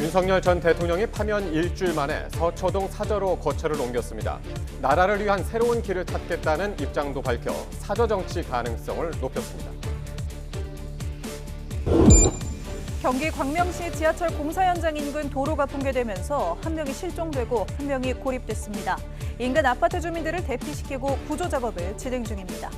윤석열 전 대통령이 파면 일주일 만에 서초동 사저로 거처를 옮겼습니다. 나라를 위한 새로운 길을 찾겠다는 입장도 밝혀 사저 정치 가능성을 높였습니다. 경기 광명시 지하철 공사 현장 인근 도로가 붕괴되면서 한 명이 실종되고 한 명이 고립됐습니다. 인근 아파트 주민들을 대피시키고 구조 작업을 진행 중입니다.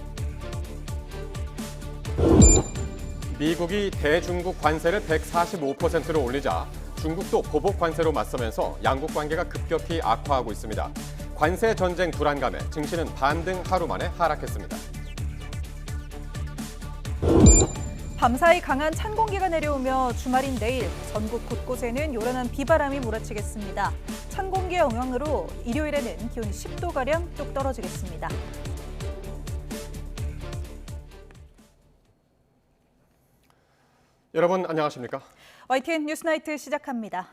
미국이 대중국 관세를 145%로 올리자 중국도 보복 관세로 맞서면서 양국 관계가 급격히 악화하고 있습니다. 관세 전쟁 불안감에 증시는 반등 하루 만에 하락했습니다. 밤사이 강한 찬 공기가 내려오며 주말인 내일 전국 곳곳에는 요란한 비바람이 몰아치겠습니다. 찬 공기의 영향으로 일요일에는 기온이 10도가량 뚝 떨어지겠습니다. 여러분 안녕하십니까? YTN 뉴스나이트 시작합니다.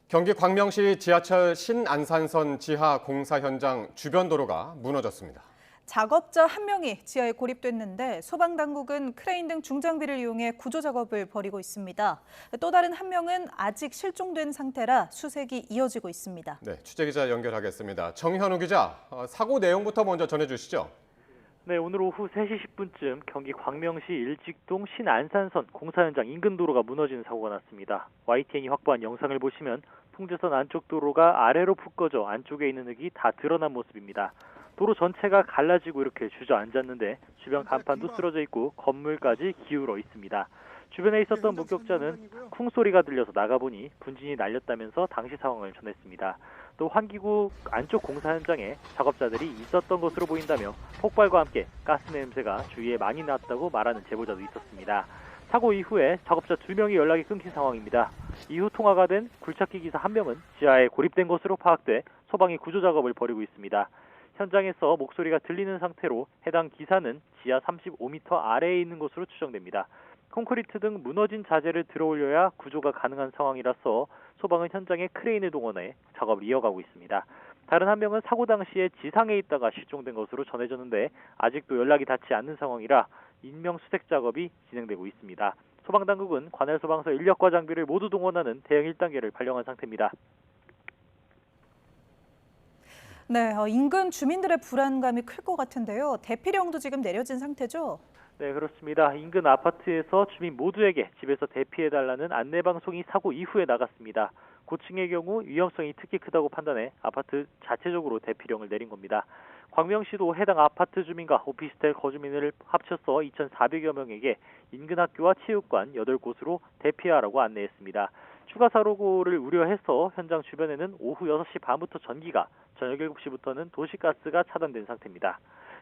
경기 광명시 지하철 신안산선 지하 공사 현장 주변 도로가 무너졌습니다. 작업자 한 명이 지하에 고립됐는데 소방당국은 크레인 등 중장비를 이용해 구조 작업을 벌이고 있습니다. 또 다른 한 명은 아직 실종된 상태라 수색이 이어지고 있습니다. 네, 취재기자 연결하겠습니다. 정현우 기자, 사고 내용부터 먼저 전해주시죠. 네, 오늘 오후 3시 10분쯤 경기 광명시 일직동 신안산선 공사 현장 인근 도로가 무너지는 사고가 났습니다. YTN이 확보한 영상을 보시면 통제선 안쪽 도로가 아래로 푹 꺼져 안쪽에 있는 흙이 다 드러난 모습입니다. 도로 전체가 갈라지고 이렇게 주저앉았는데 주변 간판도 쓰러져 있고 건물까지 기울어 있습니다. 주변에 있었던 목격자는 쿵 소리가 들려서 나가보니 분진이 날렸다면서 당시 상황을 전했습니다. 또 환기구 안쪽 공사 현장에 작업자들이 있었던 것으로 보인다며 폭발과 함께 가스 냄새가 주위에 많이 났다고 말하는 제보자도 있었습니다. 사고 이후에 작업자 2명이 연락이 끊긴 상황입니다. 이후 통화가 된 굴착기 기사 1명은 지하에 고립된 것으로 파악돼 소방이 구조 작업을 벌이고 있습니다. 현장에서 목소리가 들리는 상태로 해당 기사는 지하 35m 아래에 있는 것으로 추정됩니다. 콘크리트 등 무너진 자재를 들어올려야 구조가 가능한 상황이라서 소방은 현장에 크레인을 동원해 작업을 이어가고 있습니다. 다른 한 명은 사고 당시에 지상에 있다가 실종된 것으로 전해졌는데 아직도 연락이 닿지 않는 상황이라 인명 수색 작업이 진행되고 있습니다. 소방당국은 관할 소방서 인력과 장비를 모두 동원하는 대응 1단계를 발령한 상태입니다. 네, 인근 주민들의 불안감이 클 것 같은데요. 대피령도 지금 내려진 상태죠? 네, 그렇습니다. 인근 아파트에서 주민 모두에게 집에서 대피해달라는 안내방송이 사고 이후에 나갔습니다. 고층의 경우 위험성이 특히 크다고 판단해 아파트 자체적으로 대피령을 내린 겁니다. 광명시도 해당 아파트 주민과 오피스텔 거주민을 합쳐서 2,400여 명에게 인근 학교와 체육관 8곳으로 대피하라고 안내했습니다. 추가 사고를 우려해서 현장 주변에는 오후 6시 반부터 전기가, 저녁 7시부터는 도시가스가 차단된 상태입니다.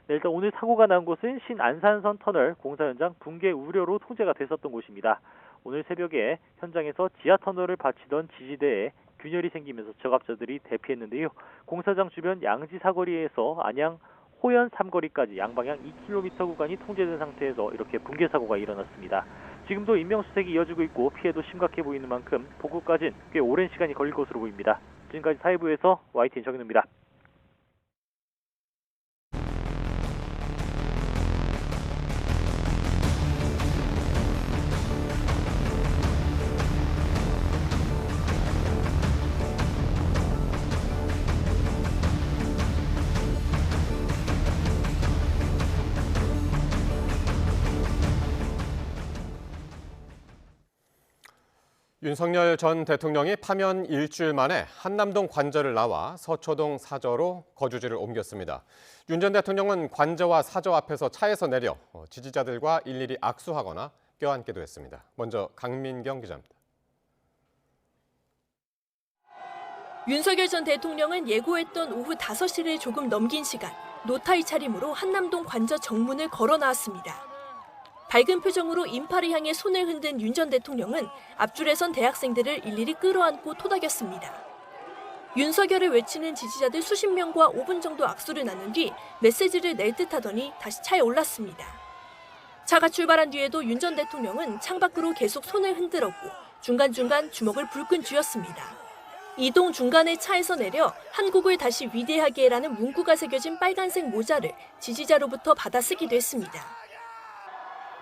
네, 일단 오늘 사고가 난 곳은 신안산선 터널 공사 현장 붕괴 우려로 통제가 됐었던 곳입니다. 오늘 새벽에 현장에서 지하 터널을 받치던 지지대에 균열이 생기면서 작업자들이 대피했는데요. 공사장 주변 양지 사거리에서 안양 호연 3거리까지 양방향 2km 구간이 통제된 상태에서 이렇게 붕괴 사고가 일어났습니다. 지금도 인명수색이 이어지고 있고 피해도 심각해 보이는 만큼 복구까지는 꽤 오랜 시간이 걸릴 것으로 보입니다. 지금까지 사회부에서 YTN 정현우입니다. 윤석열 전 대통령이 파면 일주일 만에 한남동 관저를 나와 서초동 사저로 거주지를 옮겼습니다. 윤 전 대통령은 관저와 사저 앞에서 차에서 내려 지지자들과 일일이 악수하거나 껴안기도 했습니다. 먼저 강민경 기자입니다. 윤석열 전 대통령은 예고했던 오후 5시를 조금 넘긴 시간 노타이 차림으로 한남동 관저 정문을 걸어 나왔습니다. 밝은 표정으로 인파를 향해 손을 흔든 윤 전 대통령은 앞줄에 선 대학생들을 일일이 끌어안고 토닥였습니다. 윤석열을 외치는 지지자들 수십 명과 5분 정도 악수를 나눈 뒤 메시지를 낼 듯하더니 다시 차에 올랐습니다. 차가 출발한 뒤에도 윤 전 대통령은 창밖으로 계속 손을 흔들었고 중간중간 주먹을 불끈 쥐었습니다. 이동 중간에 차에서 내려 한국을 다시 위대하게 해라는 문구가 새겨진 빨간색 모자를 지지자로부터 받아 쓰기도 했습니다.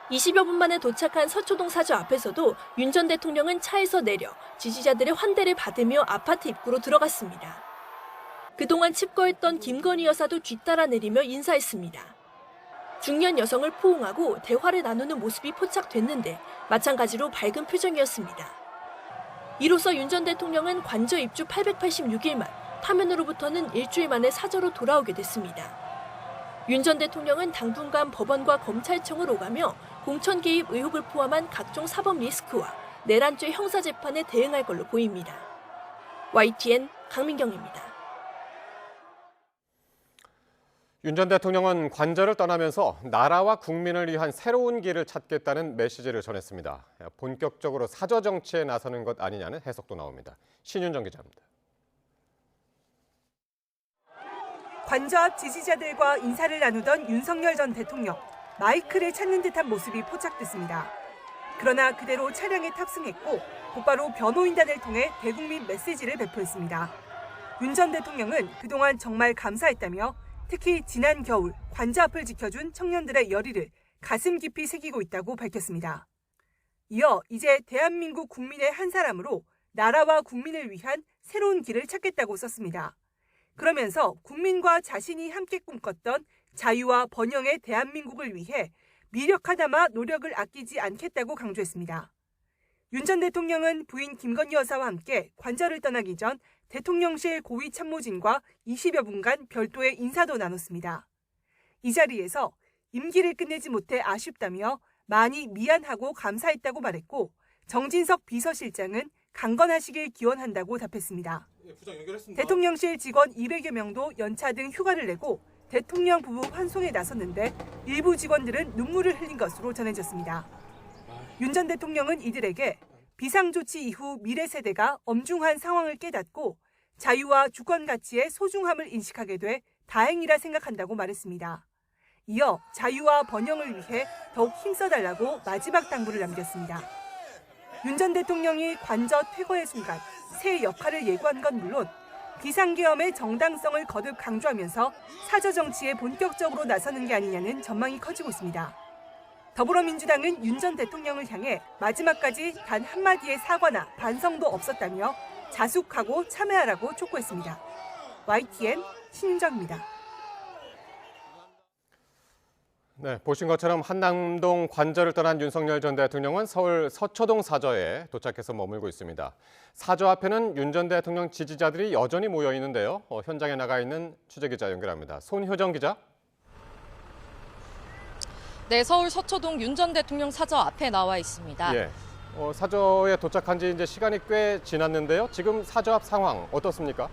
20여 분 만에 도착한 서초동 사저 앞에서도 윤 전 대통령은 차에서 내려 지지자들의 환대를 받으며 아파트 입구로 들어갔습니다. 그동안 칩거했던 김건희 여사도 뒤따라 내리며 인사했습니다. 중년 여성을 포옹하고 대화를 나누는 모습이 포착됐는데 마찬가지로 밝은 표정이었습니다. 이로써 윤 전 대통령은 관저 입주 886일 만 파면으로부터는 일주일 만에 사저로 돌아오게 됐습니다. 윤 전 대통령은 당분간 법원과 검찰청을 오가며 공천 개입 의혹을 포함한 각종 사법 리스크와 내란죄 형사재판에 대응할 걸로 보입니다. YTN 강민경입니다. 윤 전 대통령은 관저를 떠나면서 나라와 국민을 위한 새로운 길을 찾겠다는 메시지를 전했습니다. 본격적으로 사저 정치에 나서는 것 아니냐는 해석도 나옵니다. 신윤정 기자입니다. 관저 앞 지지자들과 인사를 나누던 윤석열 전 대통령, 마이크를 찾는 듯한 모습이 포착됐습니다. 그러나 그대로 차량에 탑승했고 곧바로 변호인단을 통해 대국민 메시지를 배포했습니다. 윤 전 대통령은 그동안 정말 감사했다며 특히 지난 겨울 관저 앞을 지켜준 청년들의 열의를 가슴 깊이 새기고 있다고 밝혔습니다. 이어 이제 대한민국 국민의 한 사람으로 나라와 국민을 위한 새로운 길을 찾겠다고 썼습니다. 그러면서 국민과 자신이 함께 꿈꿨던 자유와 번영의 대한민국을 위해 미력 하나마 노력을 아끼지 않겠다고 강조했습니다. 윤 전 대통령은 부인 김건희 여사와 함께 관저를 떠나기 전 대통령실 고위 참모진과 20여 분간 별도의 인사도 나눴습니다. 이 자리에서 임기를 끝내지 못해 아쉽다며 많이 미안하고 감사했다고 말했고 정진석 비서실장은 강건하시길 기원한다고 답했습니다. 대통령실 직원 200여 명도 연차 등 휴가를 내고 대통령 부부 환송에 나섰는데 일부 직원들은 눈물을 흘린 것으로 전해졌습니다. 윤 전 대통령은 이들에게 비상조치 이후 미래 세대가 엄중한 상황을 깨닫고 자유와 주권 가치의 소중함을 인식하게 돼 다행이라 생각한다고 말했습니다. 이어 자유와 번영을 위해 더욱 힘써달라고 마지막 당부를 남겼습니다. 윤 전 대통령이 관저 퇴거의 순간 새 역할을 예고한 건 물론 비상계엄의 정당성을 거듭 강조하면서 사저 정치에 본격적으로 나서는 게 아니냐는 전망이 커지고 있습니다. 더불어민주당은 윤 전 대통령을 향해 마지막까지 단 한마디의 사과나 반성도 없었다며 자숙하고 참여하라고 촉구했습니다. YTN 신윤정입니다. 네, 보신 것처럼 한남동 관저를 떠난 윤석열 전 대통령은 서울 서초동 사저에 도착해서 머물고 있습니다. 사저 앞에는 윤 전 대통령 지지자들이 여전히 모여 있는데요. 현장에 나가 있는 취재기자 연결합니다. 손효정 기자. 네, 서울 서초동 윤 전 대통령 사저 앞에 나와 있습니다. 예, 사저에 도착한 지 이제 시간이 꽤 지났는데요. 지금 사저 앞 상황 어떻습니까?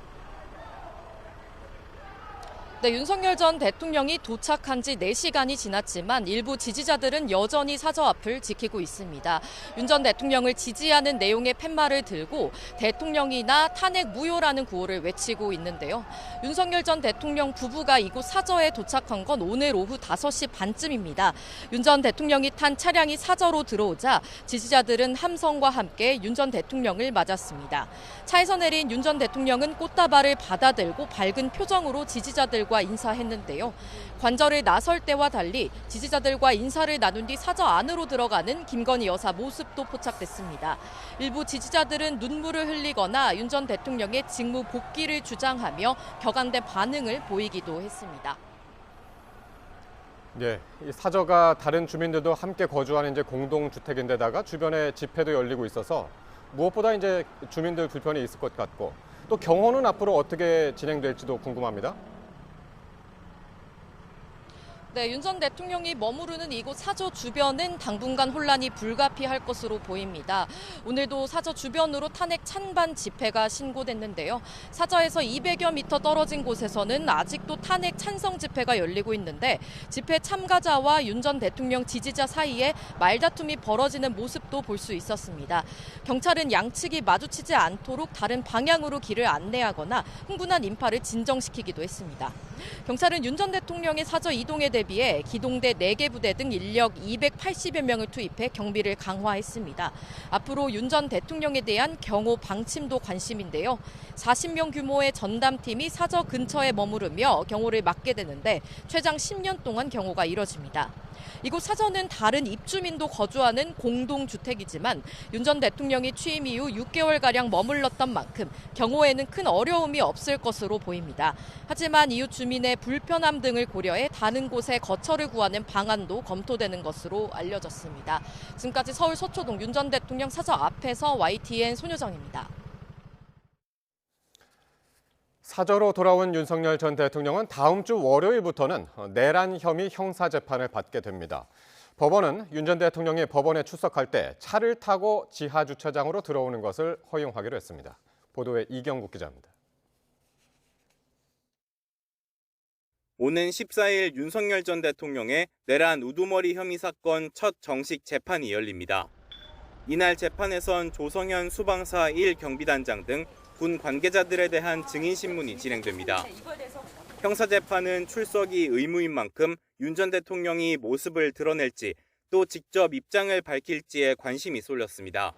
네, 윤석열 전 대통령이 도착한 지 4시간이 지났지만 일부 지지자들은 여전히 사저 앞을 지키고 있습니다. 윤 전 대통령을 지지하는 내용의 팻말을 들고 대통령이나 탄핵 무효라는 구호를 외치고 있는데요. 윤석열 전 대통령 부부가 이곳 사저에 도착한 건 오늘 오후 5시 반쯤입니다. 윤 전 대통령이 탄 차량이 사저로 들어오자 지지자들은 함성과 함께 윤 전 대통령을 맞았습니다. 차에서 내린 윤 전 대통령은 꽃다발을 받아들고 밝은 표정으로 지지자들과 인사했는데요. 관저를 나설 때와 달리 지지자들과 인사를 나눈 뒤 사저 안으로 들어가는 김건희 여사 모습도 포착됐습니다. 일부 지지자들은 눈물을 흘리거나 윤 전 대통령의 직무 복귀를 주장하며 격앙된 반응을 보이기도 했습니다. 네, 이 사저가 다른 주민들도 함께 거주하는 이제 공동주택인데다가 주변에 집회도 열리고 있어서 무엇보다 이제 주민들 불편이 있을 것 같고 또 경호는 앞으로 어떻게 진행될지도 궁금합니다. 네, 윤 전 대통령이 머무르는 이곳 사저 주변은 당분간 혼란이 불가피할 것으로 보입니다. 오늘도 사저 주변으로 탄핵 찬반 집회가 신고됐는데요. 사저에서 200여 미터 떨어진 곳에서는 아직도 탄핵 찬성 집회가 열리고 있는데 집회 참가자와 윤 전 대통령 지지자 사이에 말다툼이 벌어지는 모습도 볼 수 있었습니다. 경찰은 양측이 마주치지 않도록 다른 방향으로 길을 안내하거나 흥분한 인파를 진정시키기도 했습니다. 경찰은 윤 전 대통령의 사저 이동에 대비해 기동대 4개 부대 등 인력 280여 명을 투입해 경비를 강화했습니다. 앞으로 윤 전 대통령에 대한 경호 방침도 관심인데요. 40명 규모의 전담팀이 사저 근처에 머무르며 경호를 맡게 되는데 최장 10년 동안 경호가 이뤄집니다. 이곳 사저는 다른 입주민도 거주하는 공동주택이지만 윤 전 대통령이 취임 이후 6개월가량 머물렀던 만큼 경호에는 큰 어려움이 없을 것으로 보입니다. 하지만 이웃 주민의 불편함 등을 고려해 다른 곳에 거처를 구하는 방안도 검토되는 것으로 알려졌습니다. 지금까지 서울 서초동 윤 전 대통령 사저 앞에서 YTN 손효정입니다. 사저로 돌아온 윤석열 전 대통령은 다음 주 월요일부터는 내란 혐의 형사재판을 받게 됩니다. 법원은 윤 전 대통령이 법원에 출석할 때 차를 타고 지하주차장으로 들어오는 것을 허용하기로 했습니다. 보도에 이경국 기자입니다. 오는 14일 윤석열 전 대통령의 내란 우두머리 혐의 사건 첫 정식 재판이 열립니다. 이날 재판에선 조성현 수방사 1경비단장 등 군 관계자들에 대한 증인신문이 진행됩니다. 형사재판은 출석이 의무인 만큼 윤 전 대통령이 모습을 드러낼지 또 직접 입장을 밝힐지에 관심이 쏠렸습니다.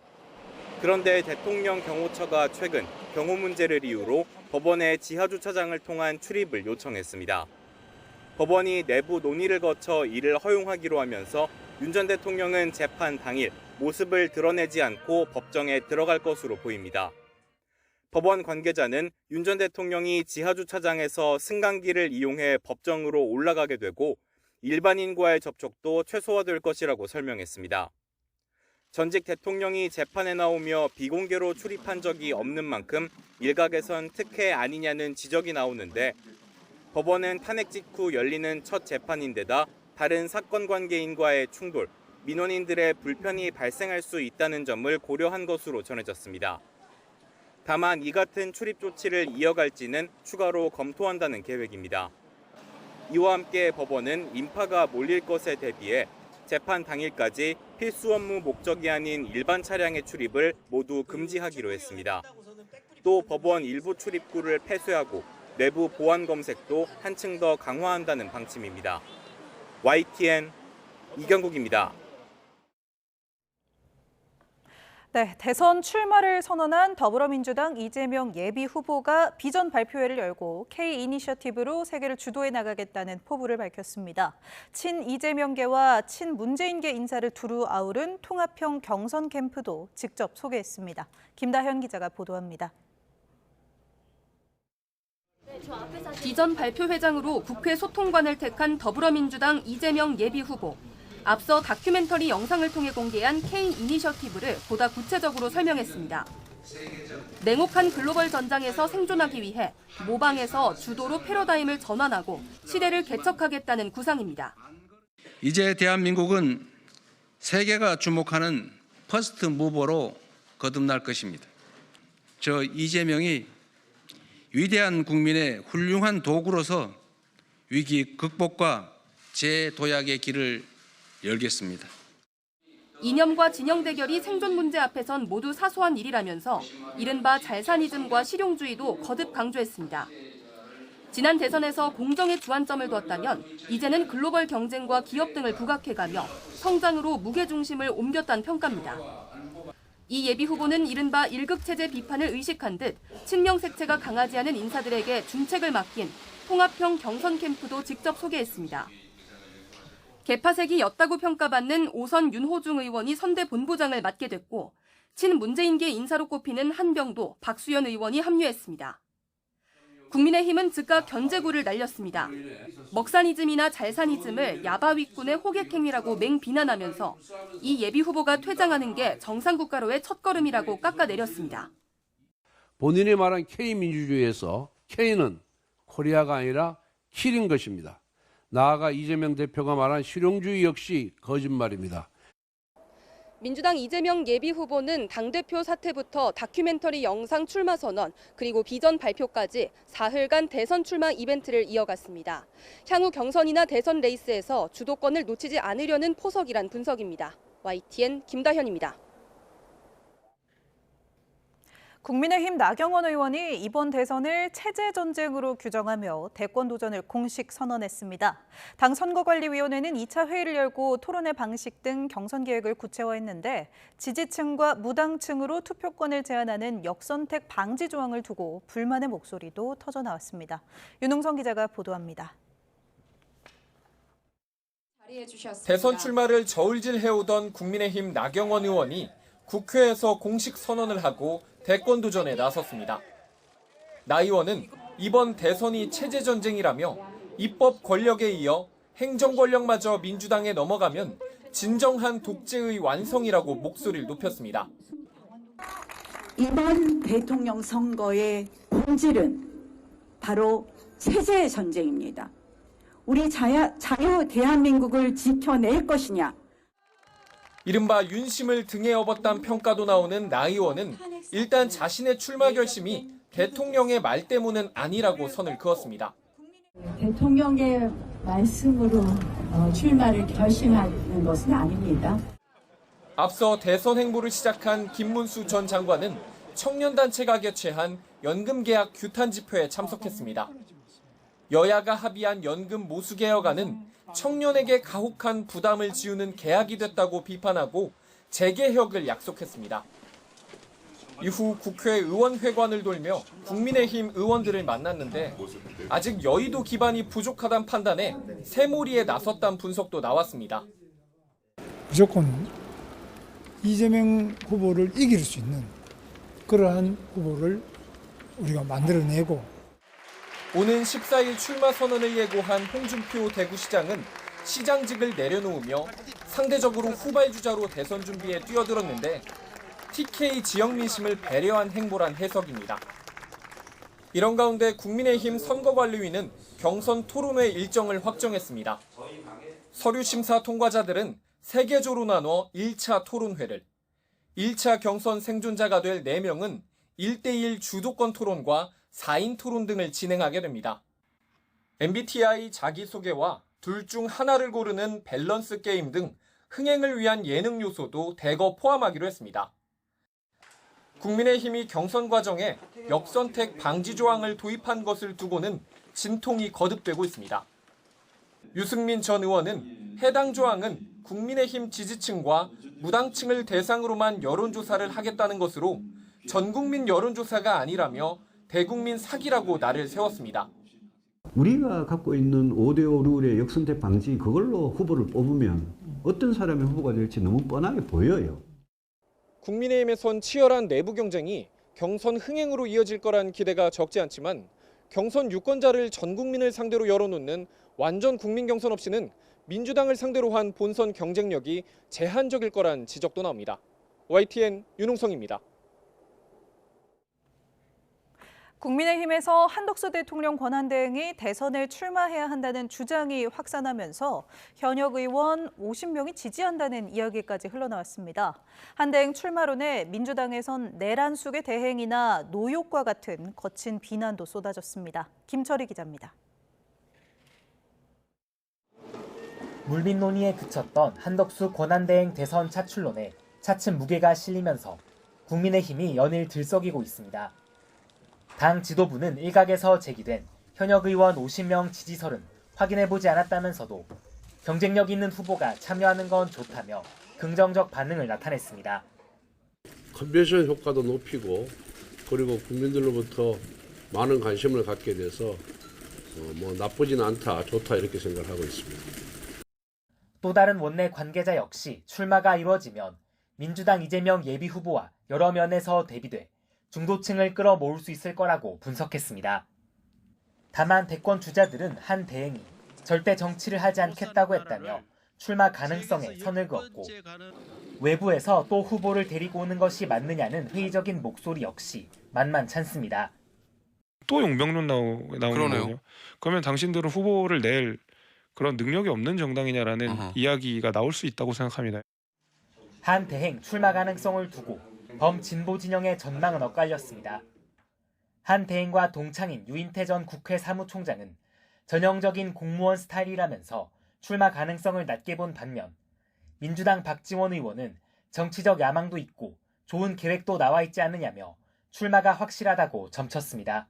그런데 대통령 경호처가 최근 경호 문제를 이유로 법원에 지하주차장을 통한 출입을 요청했습니다. 법원이 내부 논의를 거쳐 이를 허용하기로 하면서 윤 전 대통령은 재판 당일 모습을 드러내지 않고 법정에 들어갈 것으로 보입니다. 법원 관계자는 윤 전 대통령이 지하주차장에서 승강기를 이용해 법정으로 올라가게 되고 일반인과의 접촉도 최소화될 것이라고 설명했습니다. 전직 대통령이 재판에 나오며 비공개로 출입한 적이 없는 만큼 일각에선 특혜 아니냐는 지적이 나오는데 법원은 탄핵 직후 열리는 첫 재판인데다 다른 사건 관계인과의 충돌, 민원인들의 불편이 발생할 수 있다는 점을 고려한 것으로 전해졌습니다. 다만 이 같은 출입 조치를 이어갈지는 추가로 검토한다는 계획입니다. 이와 함께 법원은 인파가 몰릴 것에 대비해 재판 당일까지 필수 업무 목적이 아닌 일반 차량의 출입을 모두 금지하기로 했습니다. 또 법원 일부 출입구를 폐쇄하고 내부 보안 검색도 한층 더 강화한다는 방침입니다. YTN 이경국입니다. 네, 대선 출마를 선언한 더불어민주당 이재명 예비 후보가 비전 발표회를 열고 K-이니셔티브로 세계를 주도해 나가겠다는 포부를 밝혔습니다. 친 이재명계와 친 문재인계 인사를 두루 아우른 통합형 경선 캠프도 직접 소개했습니다. 김다현 기자가 보도합니다. 비전 발표회장으로 국회 소통관을 택한 더불어민주당 이재명 예비 후보. 앞서 다큐멘터리 영상을 통해 공개한 K-이니셔티브를 보다 구체적으로 설명했습니다. 냉혹한 글로벌 전장에서 생존하기 위해 모방에서 주도로 패러다임을 전환하고 시대를 개척하겠다는 구상입니다. 이제 대한민국은 세계가 주목하는 퍼스트 무버로 거듭날 것입니다. 저 이재명이 위대한 국민의 훌륭한 도구로서 위기 극복과 재도약의 길을 열겠습니다. 이념과 진영 대결이 생존 문제 앞에선 모두 사소한 일이라면서 이른바 잘사니즘과 실용주의도 거듭 강조했습니다. 지난 대선에서 공정에 주안점을 뒀다면 이제는 글로벌 경쟁과 기업 등을 부각해가며 성장으로 무게중심을 옮겼다는 평가입니다. 이 예비 후보는 이른바 일극체제 비판을 의식한 듯 친명 색채가 강하지 않은 인사들에게 중책을 맡긴 통합형 경선 캠프도 직접 소개했습니다. 개파색이였다고 평가받는 오선 윤호중 의원이 선대 본부장을 맡게 됐고 친문재인계 인사로 꼽히는 한병도 박수현 의원이 합류했습니다. 국민의힘은 즉각 견제구를 날렸습니다. 먹사니즘이나 잘사니즘을 야바위꾼의 호객행위라고 맹비난하면서 이 예비 후보가 퇴장하는 게 정상국가로의 첫걸음이라고 깎아내렸습니다. 본인이 말한 K민주주의에서 K는 코리아가 아니라 킬인 것입니다. 나아가 이재명 대표가 말한 실용주의 역시 거짓말입니다. 민주당 이재명 예비 후보는 당대표 사퇴부터 다큐멘터리 영상 출마 선언 그리고 비전 발표까지 사흘간 대선 출마 이벤트를 이어갔습니다. 향후 경선이나 대선 레이스에서 주도권을 놓치지 않으려는 포석이란 분석입니다. YTN 김다현입니다. 국민의힘 나경원 의원이 이번 대선을 체제 전쟁으로 규정하며 대권 도전을 공식 선언했습니다. 당 선거관리위원회는 2차 회의를 열고 토론회 방식 등 경선 계획을 구체화했는데 지지층과 무당층으로 투표권을 제한하는 역선택 방지 조항을 두고 불만의 목소리도 터져 나왔습니다. 윤웅성 기자가 보도합니다. 대선 출마를 저울질해오던 국민의힘 나경원 의원이 국회에서 공식 선언을 하고 대권 도전에 나섰습니다. 나 의원은 이번 대선이 체제 전쟁이라며 입법 권력에 이어 행정 권력마저 민주당에 넘어가면 진정한 독재의 완성이라고 목소리를 높였습니다. 이번 대통령 선거의 본질은 바로 체제 전쟁입니다. 우리 자유 대한민국을 지켜낼 것이냐. 이른바 윤심을 등에 업었다는 평가도 나오는 나 의원은 일단 자신의 출마 결심이 대통령의 말 때문은 아니라고 선을 그었습니다. 대통령의 말씀으로 출마를 결심하는 것은 아닙니다. 앞서 대선 행보를 시작한 김문수 전 장관은 청년단체가 개최한 연금계약 규탄 집회에 참석했습니다. 여야가 합의한 연금 모수 개혁안은 청년에게 가혹한 부담을 지우는 계약이 됐다고 비판하고 재개혁을 약속했습니다. 이후 국회 의원회관을 돌며 국민의힘 의원들을 만났는데 아직 여의도 기반이 부족하다는 판단에 새몰이에 나섰다는 분석도 나왔습니다. 무조건 이재명 후보를 이길 수 있는 그러한 후보를 우리가 만들어내고 오는 14일 출마 선언을 예고한 홍준표 대구시장은 시장직을 내려놓으며 상대적으로 후발주자로 대선 준비에 뛰어들었는데 TK 지역 민심을 배려한 행보란 해석입니다. 이런 가운데 국민의힘 선거관리위는 경선 토론회 일정을 확정했습니다. 서류 심사 통과자들은 3개조로 나눠 1차 토론회를, 1차 경선 생존자가 될 4명은 1대1 주도권 토론과 4인 토론 등을 진행하게 됩니다. MBTI 자기소개와 둘 중 하나를 고르는 밸런스 게임 등 흥행을 위한 예능 요소도 대거 포함하기로 했습니다. 국민의힘이 경선 과정에 역선택 방지 조항을 도입한 것을 두고는 진통이 거듭되고 있습니다. 유승민 전 의원은 해당 조항은 국민의힘 지지층과 무당층을 대상으로만 여론조사를 하겠다는 것으로 전국민 여론조사가 아니라며 대국민 사기라고 날을 세웠습니다. 우리가 갖고 있는 5대5 룰의 역선택 방지 그걸로 후보를 뽑으면 어떤 사람이 후보가 될지 너무 뻔하게 보여요. 국민의힘에선 치열한 내부 경쟁이 경선 흥행으로 이어질 거란 기대가 적지 않지만 경선 유권자를 전 국민을 상대로 열어놓는 완전 국민 경선 없이는 민주당을 상대로 한 본선 경쟁력이 제한적일 거란 지적도 나옵니다. YTN 윤홍성입니다. 국민의힘에서 한덕수 대통령 권한대행이 대선에 출마해야 한다는 주장이 확산하면서 현역 의원 50명이 지지한다는 이야기까지 흘러나왔습니다. 한대행 출마론에 민주당에선 내란숙의 대행이나 노욕과 같은 거친 비난도 쏟아졌습니다. 김철희 기자입니다. 물밑 논의에 그쳤던 한덕수 권한대행 대선 차출론에 차츰 무게가 실리면서 국민의힘이 연일 들썩이고 있습니다. 당 지도부는 일각에서 제기된 현역 의원 50명 지지설은 확인해보지 않았다면서도 경쟁력 있는 후보가 참여하는 건 좋다며 긍정적 반응을 나타냈습니다. 컨벤션 효과도 높이고 그리고 국민들로부터 많은 관심을 갖게 돼서 나쁘진 않다, 좋다 이렇게 생각을 하고 있습니다. 또 다른 원내 관계자 역시 출마가 이루어지면 민주당 이재명 예비후보와 여러 면에서 대비돼 중도층을 끌어모을 수 있을 거라고 분석했습니다. 다만 대권 주자들은 한 대행이 절대 정치를 하지 않겠다고 했다며 출마 가능성에 선을 그었고 외부에서 또 후보를 데리고 오는 것이 맞느냐는 회의적인 목소리 역시 만만찮습니다. 또 용병론 나오는 거군요. 그러면 당신들은 후보를 낼 그런 능력이 없는 정당이냐라는 이야기가 나올 수 있다고 생각합니다. 한 대행 출마 가능성을 두고 범진보 진영의 전망은 엇갈렸습니다. 한 대행과 동창인 유인태 전 국회 사무총장은 전형적인 공무원 스타일이라면서 출마 가능성을 낮게 본 반면 민주당 박지원 의원은 정치적 야망도 있고 좋은 계획도 나와 있지 않느냐며 출마가 확실하다고 점쳤습니다.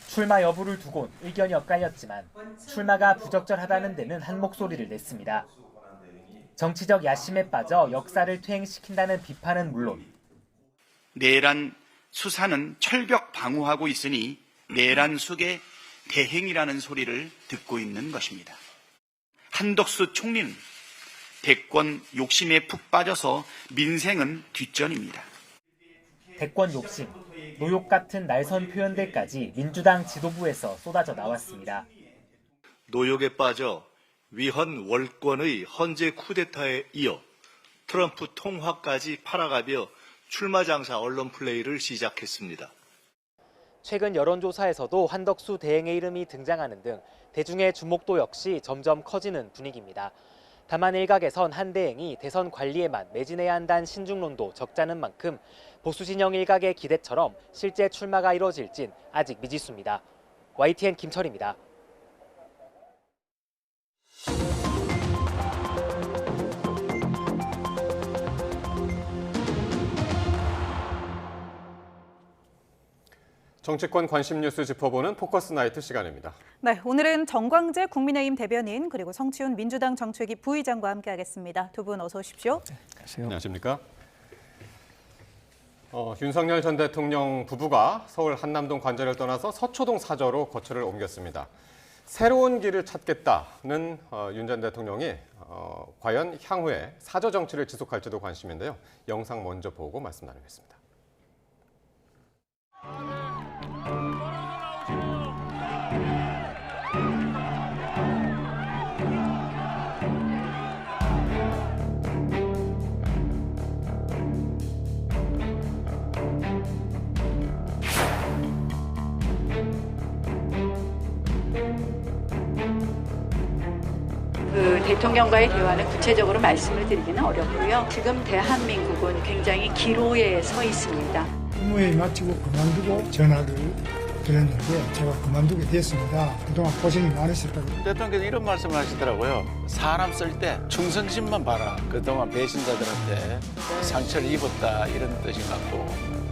출마 여부를 두곤 의견이 엇갈렸지만 출마가 부적절하다는 데는 한 목소리를 냈습니다. 정치적 야심에 빠져 역사를 퇴행시킨다는 비판은 물론 내란 수사는 철벽 방어하고 있으니 내란 속의 대행이라는 소리를 듣고 있는 것입니다. 한덕수 총리는 대권 욕심에 푹 빠져서 민생은 뒷전입니다. 대권 욕심, 노욕 같은 날선 표현들까지 민주당 지도부에서 쏟아져 나왔습니다. 노욕에 빠져 위헌 월권의 헌재 쿠데타에 이어 트럼프 통화까지 팔아가며 출마 장사 언론 플레이를 시작했습니다. 최근 여론조사에서도 한덕수 대행의 이름이 등장하는 등 대중의 주목도 역시 점점 커지는 분위기입니다. 다만 일각에선 한 대행이 대선 관리에만 매진해야 한다는 신중론도 적잖은 만큼 보수 진영 일각의 기대처럼 실제 출마가 이뤄질진 아직 미지수입니다. YTN 김철입니다. 정치권 관심 뉴스 짚어보는 포커스 나이트 시간입니다. 네, 오늘은 정광재 국민의힘 대변인 그리고 성치훈 민주당 정책위 부의장과 함께하겠습니다. 두 분 어서 오십시오. 안녕하십니까? 윤석열 전 대통령 부부가 서울 한남동 관저를 떠나서 서초동 사저로 거처를 옮겼습니다. 새로운 길을 찾겠다는 윤 전 대통령이 과연 향후에 사저 정치를 지속할지도 관심인데요. 영상 먼저 보고 말씀 나누겠습니다. 대통령과의 대화는 구체적으로 말씀을 드리기는 어렵고요. 지금 대한민국은 굉장히 기로에 서 있습니다. 업무에 마치고 그만두고 전화를 드렸는데 제가 그만두게 됐습니다. 그동안 고생이 많으셨다고. 대통령께서 이런 말씀을 하시더라고요. 사람 쓸 때 충성심만 봐라. 그동안 배신자들한테 상처를 입었다 이런 뜻인 것 같고.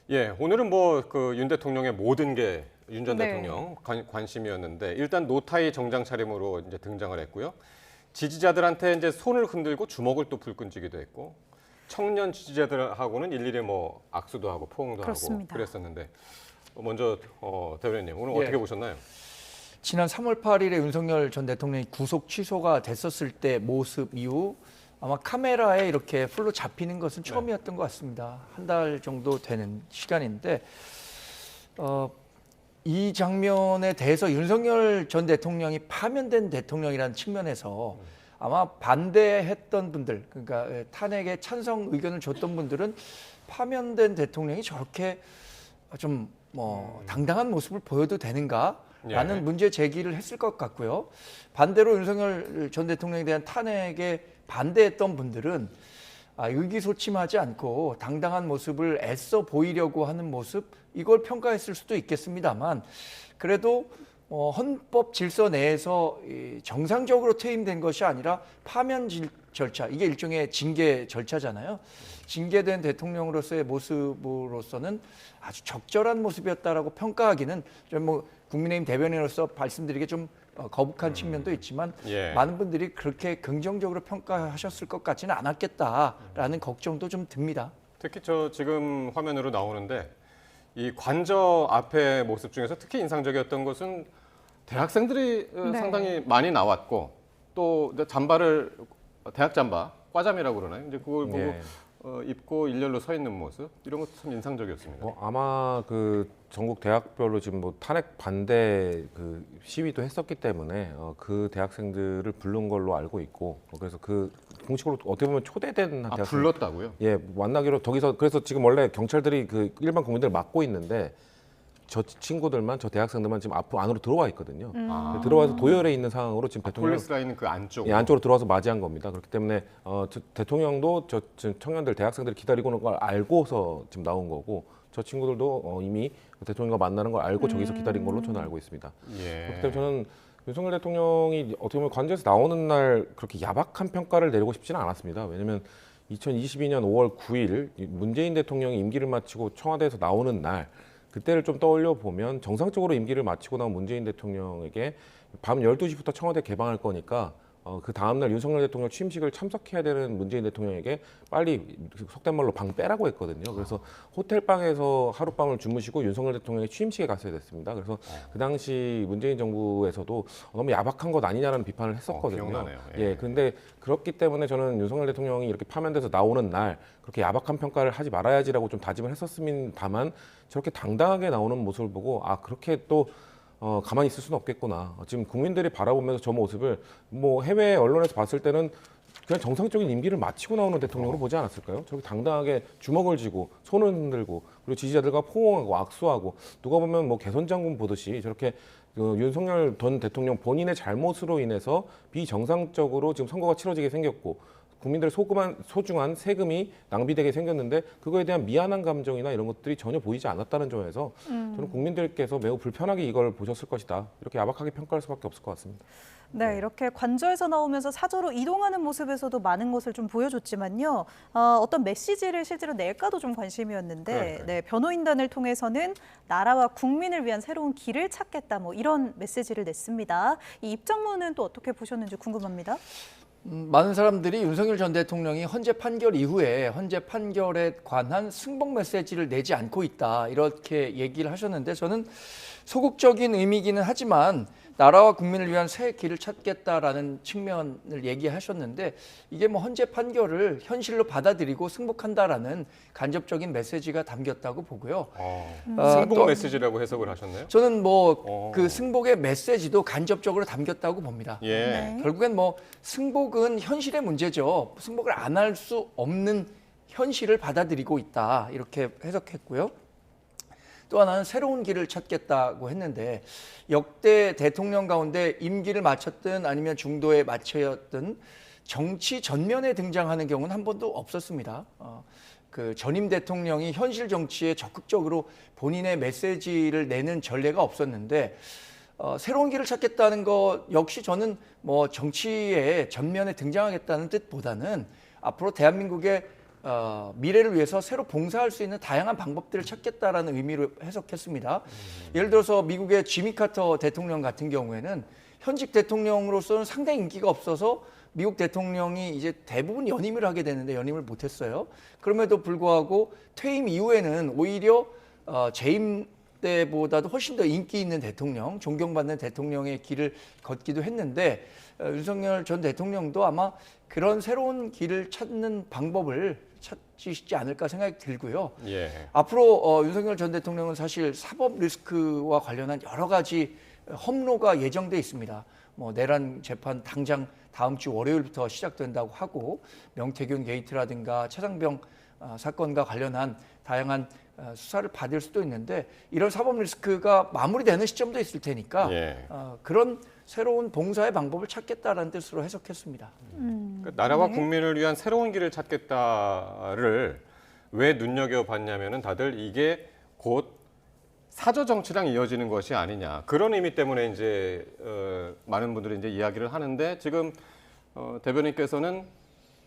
예, 오늘은 윤 대통령의 모든 게 윤 전 대통령 관심이었는데 일단 노타이 정장 차림으로 이제 등장을 했고요. 지지자들한테 이제 손을 흔들고 주먹을 또 불끈쥐기도 했고 청년 지지자들하고는 일일이 악수도 하고 포옹도 그렇습니다. 하고 그랬었는데 먼저 대변인님 오늘 어떻게 보셨나요? 지난 3월 8일에 윤석열 전 대통령이 구속 취소가 됐었을 때 모습 이후 아마 카메라에 이렇게 풀로 잡히는 것은 처음이었던 것 같습니다. 한 달 정도 되는 시간인데 이 장면에 대해서 윤석열 전 대통령이 파면된 대통령이라는 측면에서 아마 반대했던 분들, 그러니까 탄핵에 찬성 의견을 줬던 분들은 파면된 대통령이 저렇게 좀 당당한 모습을 보여도 되는가라는 문제 제기를 했을 것 같고요. 반대로 윤석열 전 대통령에 대한 탄핵에 반대했던 분들은 의기소침하지 않고 당당한 모습을 애써 보이려고 하는 모습, 이걸 평가했을 수도 있겠습니다만 그래도 헌법 질서 내에서 정상적으로 퇴임된 것이 아니라 파면 절차, 이게 일종의 징계 절차잖아요. 징계된 대통령으로서의 모습으로서는 아주 적절한 모습이었다라고 평가하기는 좀 국민의힘 대변인으로서 말씀드리기 좀 거북한 측면도 있지만 많은 분들이 그렇게 긍정적으로 평가하셨을 것 같지는 않았겠다라는 걱정도 좀 듭니다. 특히 지금 화면으로 나오는데 이 관저 앞의 모습 중에서 특히 인상적이었던 것은 대학생들이 상당히 많이 나왔고 또 잠바를 대학 잠바, 과잠이라고 그러나요? 이제 그걸 보고 입고 일렬로 서 있는 모습 이런 것도 참 인상적이었습니다. 아마 전국 대학별로 지금 탄핵 반대 시위도 했었기 때문에 그 대학생들을 부른 걸로 알고 있고 그래서 공식으로 어떻게 보면 초대된 대학생 불렀다고요? 예, 만나기로 그래서 지금 원래 경찰들이 일반 국민들을 막고 있는데 저 친구들만 저 대학생들만 지금 안으로 들어와 있거든요. 들어와서 도열해 있는 상황으로 지금 대통령 폴리스 라인 그 안쪽 안쪽으로 들어와서 맞이한 겁니다. 그렇기 때문에 대통령도 저 청년들 대학생들이 기다리고 있는 걸 알고서 지금 나온 거고 저 친구들도 이미 대통령과 만나는 걸 알고 저기서 기다린 걸로 저는 알고 있습니다. 그렇기 때문에 저는 윤석열 대통령이 어떻게 보면 관저에서 나오는 날 그렇게 야박한 평가를 내리고 싶지는 않았습니다. 왜냐하면 2022년 5월 9일 문재인 대통령이 임기를 마치고 청와대에서 나오는 날 그때를 좀 떠올려 보면 정상적으로 임기를 마치고 나온 문재인 대통령에게 밤 12시부터 청와대 개방할 거니까 그 다음날 윤석열 대통령 취임식을 참석해야 되는 문재인 대통령에게 빨리 속된 말로 방 빼라고 했거든요. 그래서 호텔방에서 하룻밤을 주무시고 윤석열 대통령의 취임식에 갔어야 됐습니다. 그래서 그 당시 문재인 정부에서도 너무 야박한 것 아니냐라는 비판을 했었거든요. 기억나네요. 예, 근데 그렇기 때문에 저는 윤석열 대통령이 이렇게 파면돼서 나오는 날 그렇게 야박한 평가를 하지 말아야지라고 좀 다짐을 했었습니다만 저렇게 당당하게 나오는 모습을 보고 아 그렇게 또 가만히 있을 수는 없겠구나. 지금 국민들이 바라보면서 저 모습을 뭐 해외 언론에서 봤을 때는 그냥 정상적인 임기를 마치고 나오는 대통령으로 보지 않았을까요? 저렇게 당당하게 주먹을 쥐고 손을 흔들고 그리고 지지자들과 포옹하고 악수하고 누가 보면 뭐 개선장군 보듯이 저렇게 윤석열 전 대통령 본인의 잘못으로 인해서 비정상적으로 지금 선거가 치러지게 생겼고 국민들의 소중한 세금이 낭비되게 생겼는데 그거에 대한 미안한 감정이나 이런 것들이 전혀 보이지 않았다는 점에서 저는 국민들께서 매우 불편하게 이걸 보셨을 것이다. 이렇게 야박하게 평가할 수밖에 없을 것 같습니다. 네, 이렇게 관저에서 나오면서 사저로 이동하는 모습에서도 많은 것을 좀 보여줬지만요. 어떤 메시지를 실제로 낼까도 좀 관심이었는데 네, 변호인단을 통해서는 나라와 국민을 위한 새로운 길을 찾겠다 뭐 이런 메시지를 냈습니다. 이 입장문은 또 어떻게 보셨는지 궁금합니다. 많은 사람들이 윤석열 전 대통령이 헌재 판결 이후에 헌재 판결에 관한 승복 메시지를 내지 않고 있다 이렇게 얘기를 하셨는데 저는 소극적인 의미기는 하지만 나라와 국민을 위한 새 길을 찾겠다라는 측면을 얘기하셨는데 이게 뭐 헌재 판결을 현실로 받아들이고 승복한다라는 간접적인 메시지가 담겼다고 보고요. 승복 메시지라고 해석을 하셨나요? 저는 뭐 그 승복의 메시지도 간접적으로 담겼다고 봅니다. 예. 결국엔 뭐 승복은 현실의 문제죠. 승복을 안 할 수 없는 현실을 받아들이고 있다 이렇게 해석했고요. 또 하나는 새로운 길을 찾겠다고 했는데 역대 대통령 가운데 임기를 마쳤든 아니면 중도에 마쳤든 정치 전면에 등장하는 경우는 한 번도 없었습니다. 그 전임 대통령이 현실 정치에 적극적으로 본인의 메시지를 내는 전례가 없었는데 새로운 길을 찾겠다는 것 역시 저는 뭐 정치의 전면에 등장하겠다는 뜻보다는 앞으로 대한민국의 미래를 위해서 새로 봉사할 수 있는 다양한 방법들을 찾겠다라는 의미로 해석했습니다. 예를 들어서 미국의 지미 카터 대통령 같은 경우에는 현직 대통령으로서는 상당히 인기가 없어서 미국 대통령이 이제 대부분 연임을 하게 되는데 연임을 못했어요. 그럼에도 불구하고 퇴임 이후에는 오히려 재임 때보다도 훨씬 더 인기 있는 대통령, 존경받는 대통령의 길을 걷기도 했는데 윤석열 전 대통령도 아마 그런 새로운 길을 찾는 방법을 찾으시지 않을까 생각이 들고요. 예. 앞으로 윤석열 전 대통령은 사실 사법 리스크와 관련한 여러 가지 험로가 예정돼 있습니다. 뭐 내란 재판 당장 다음 주 월요일부터 시작된다고 하고 명태균 게이트라든가 최상병 사건과 관련한 다양한 수사를 받을 수도 있는데 이런 사법 리스크가 마무리되는 시점도 있을 테니까 그런 새로운 봉사의 방법을 찾겠다라는 뜻으로 해석했습니다. 그러니까 나라와 국민을 위한 새로운 길을 찾겠다를 왜 눈여겨봤냐면은 다들 이게 곧 사저 정치랑 이어지는 것이 아니냐 그런 의미 때문에 이제 많은 분들이 이제 이야기를 하는데 지금 대변인께서는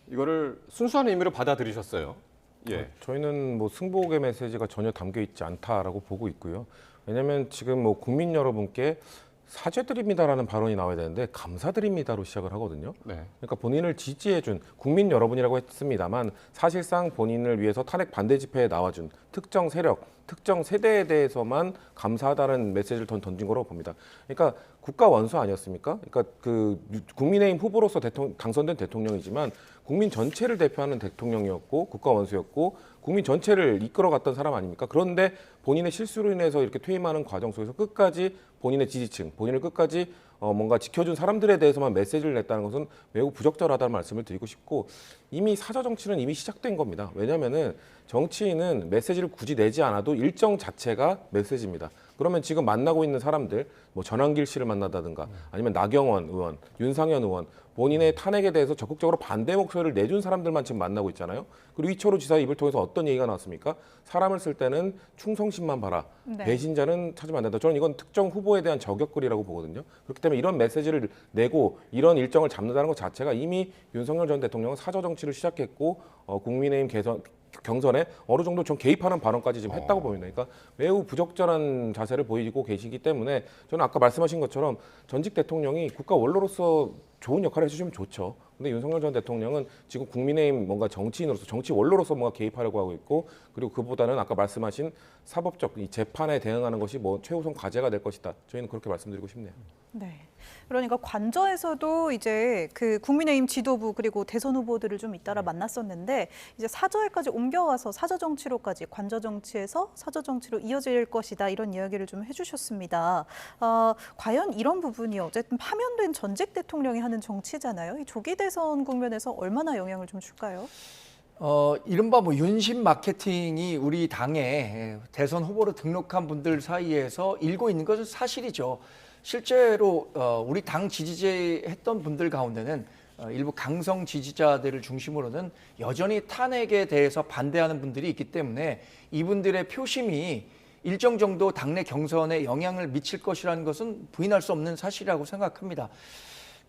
이거를 순수한 의미로 받아들이셨어요. 예. 저희는 뭐 승복의 메시지가 전혀 담겨 있지 않다라고 보고 있고요. 왜냐하면 지금 뭐 국민 여러분께 사죄드립니다라는 발언이 나와야 되는데 감사드립니다로 시작을 하거든요. 네. 그러니까 본인을 지지해준 국민 여러분이라고 했습니다만 사실상 본인을 위해서 탄핵 반대 집회에 나와준 특정 세력, 특정 세대에 대해서만 감사하다는 메시지를 던진 거라고 봅니다. 그러니까 국가 원수 아니었습니까? 그러니까 그 국민의힘 후보로서 당선된 대통령이지만 국민 전체를 대표하는 대통령이었고 국가 원수였고 국민 전체를 이끌어갔던 사람 아닙니까? 그런데 본인의 실수로 인해서 이렇게 퇴임하는 과정 속에서 끝까지 본인의 지지층, 본인을 끝까지 뭔가 지켜준 사람들에 대해서만 메시지를 냈다는 것은 매우 부적절하다는 말씀을 드리고 싶고 이미 사저 정치는 이미 시작된 겁니다. 왜냐하면은 정치인은 메시지를 굳이 내지 않아도 일정 자체가 메시지입니다. 그러면 지금 만나고 있는 사람들, 뭐 전환길 씨를 만나다든가 아니면 나경원 의원, 윤상현 의원, 본인의 탄핵에 대해서 적극적으로 반대 목소리를 내준 사람들만 지금 만나고 있잖아요. 그리고 이철우 지사의 입을 통해서 어떤 얘기가 나왔습니까? 사람을 쓸 때는 충성심만 봐라. 네. 배신자는 찾으면 안 된다. 저는 이건 특정 후보에 대한 저격글이라고 보거든요. 그렇기 때문에 이런 메시지를 내고 이런 일정을 잡는다는 것 자체가 이미 윤석열 전 대통령은 사저 정치를 시작했고 국민의힘 경선에 어느 정도 좀 개입하는 발언까지 지금 했다고 봅니다. 그러니까 매우 부적절한 자세를 보이고 계시기 때문에 저는 아까 말씀하신 것처럼 전직 대통령이 국가 원로로서 좋은 역할을 해주시면 좋죠. 근데 윤석열 전 대통령은 지금 국민의힘 뭔가 정치인으로서 정치 원로로서 뭔가 개입하려고 하고 있고, 그리고 그보다는 아까 말씀하신 사법적 이 재판에 대응하는 것이 뭐 최우선 과제가 될 것이다. 저희는 그렇게 말씀드리고 싶네요. 네. 그러니까 관저에서도 이제 그 국민의힘 지도부 그리고 대선 후보들을 좀 잇따라 만났었는데 이제 사저에까지 옮겨와서 사저 정치로까지 관저 정치에서 사저 정치로 이어질 것이다 이런 이야기를 좀 해주셨습니다. 과연 이런 부분이 어쨌든 파면된 전직 대통령이 하는 정치잖아요. 이 조기 대선 국면에서 얼마나 영향을 좀 줄까요? 이른바 뭐 윤심 마케팅이 우리 당에 대선 후보로 등록한 분들 사이에서 일고 있는 것은 사실이죠. 실제로 우리 당 지지했던 분들 가운데는 일부 강성 지지자들을 중심으로는 여전히 탄핵에 대해서 반대하는 분들이 있기 때문에 이분들의 표심이 일정 정도 당내 경선에 영향을 미칠 것이라는 것은 부인할 수 없는 사실이라고 생각합니다.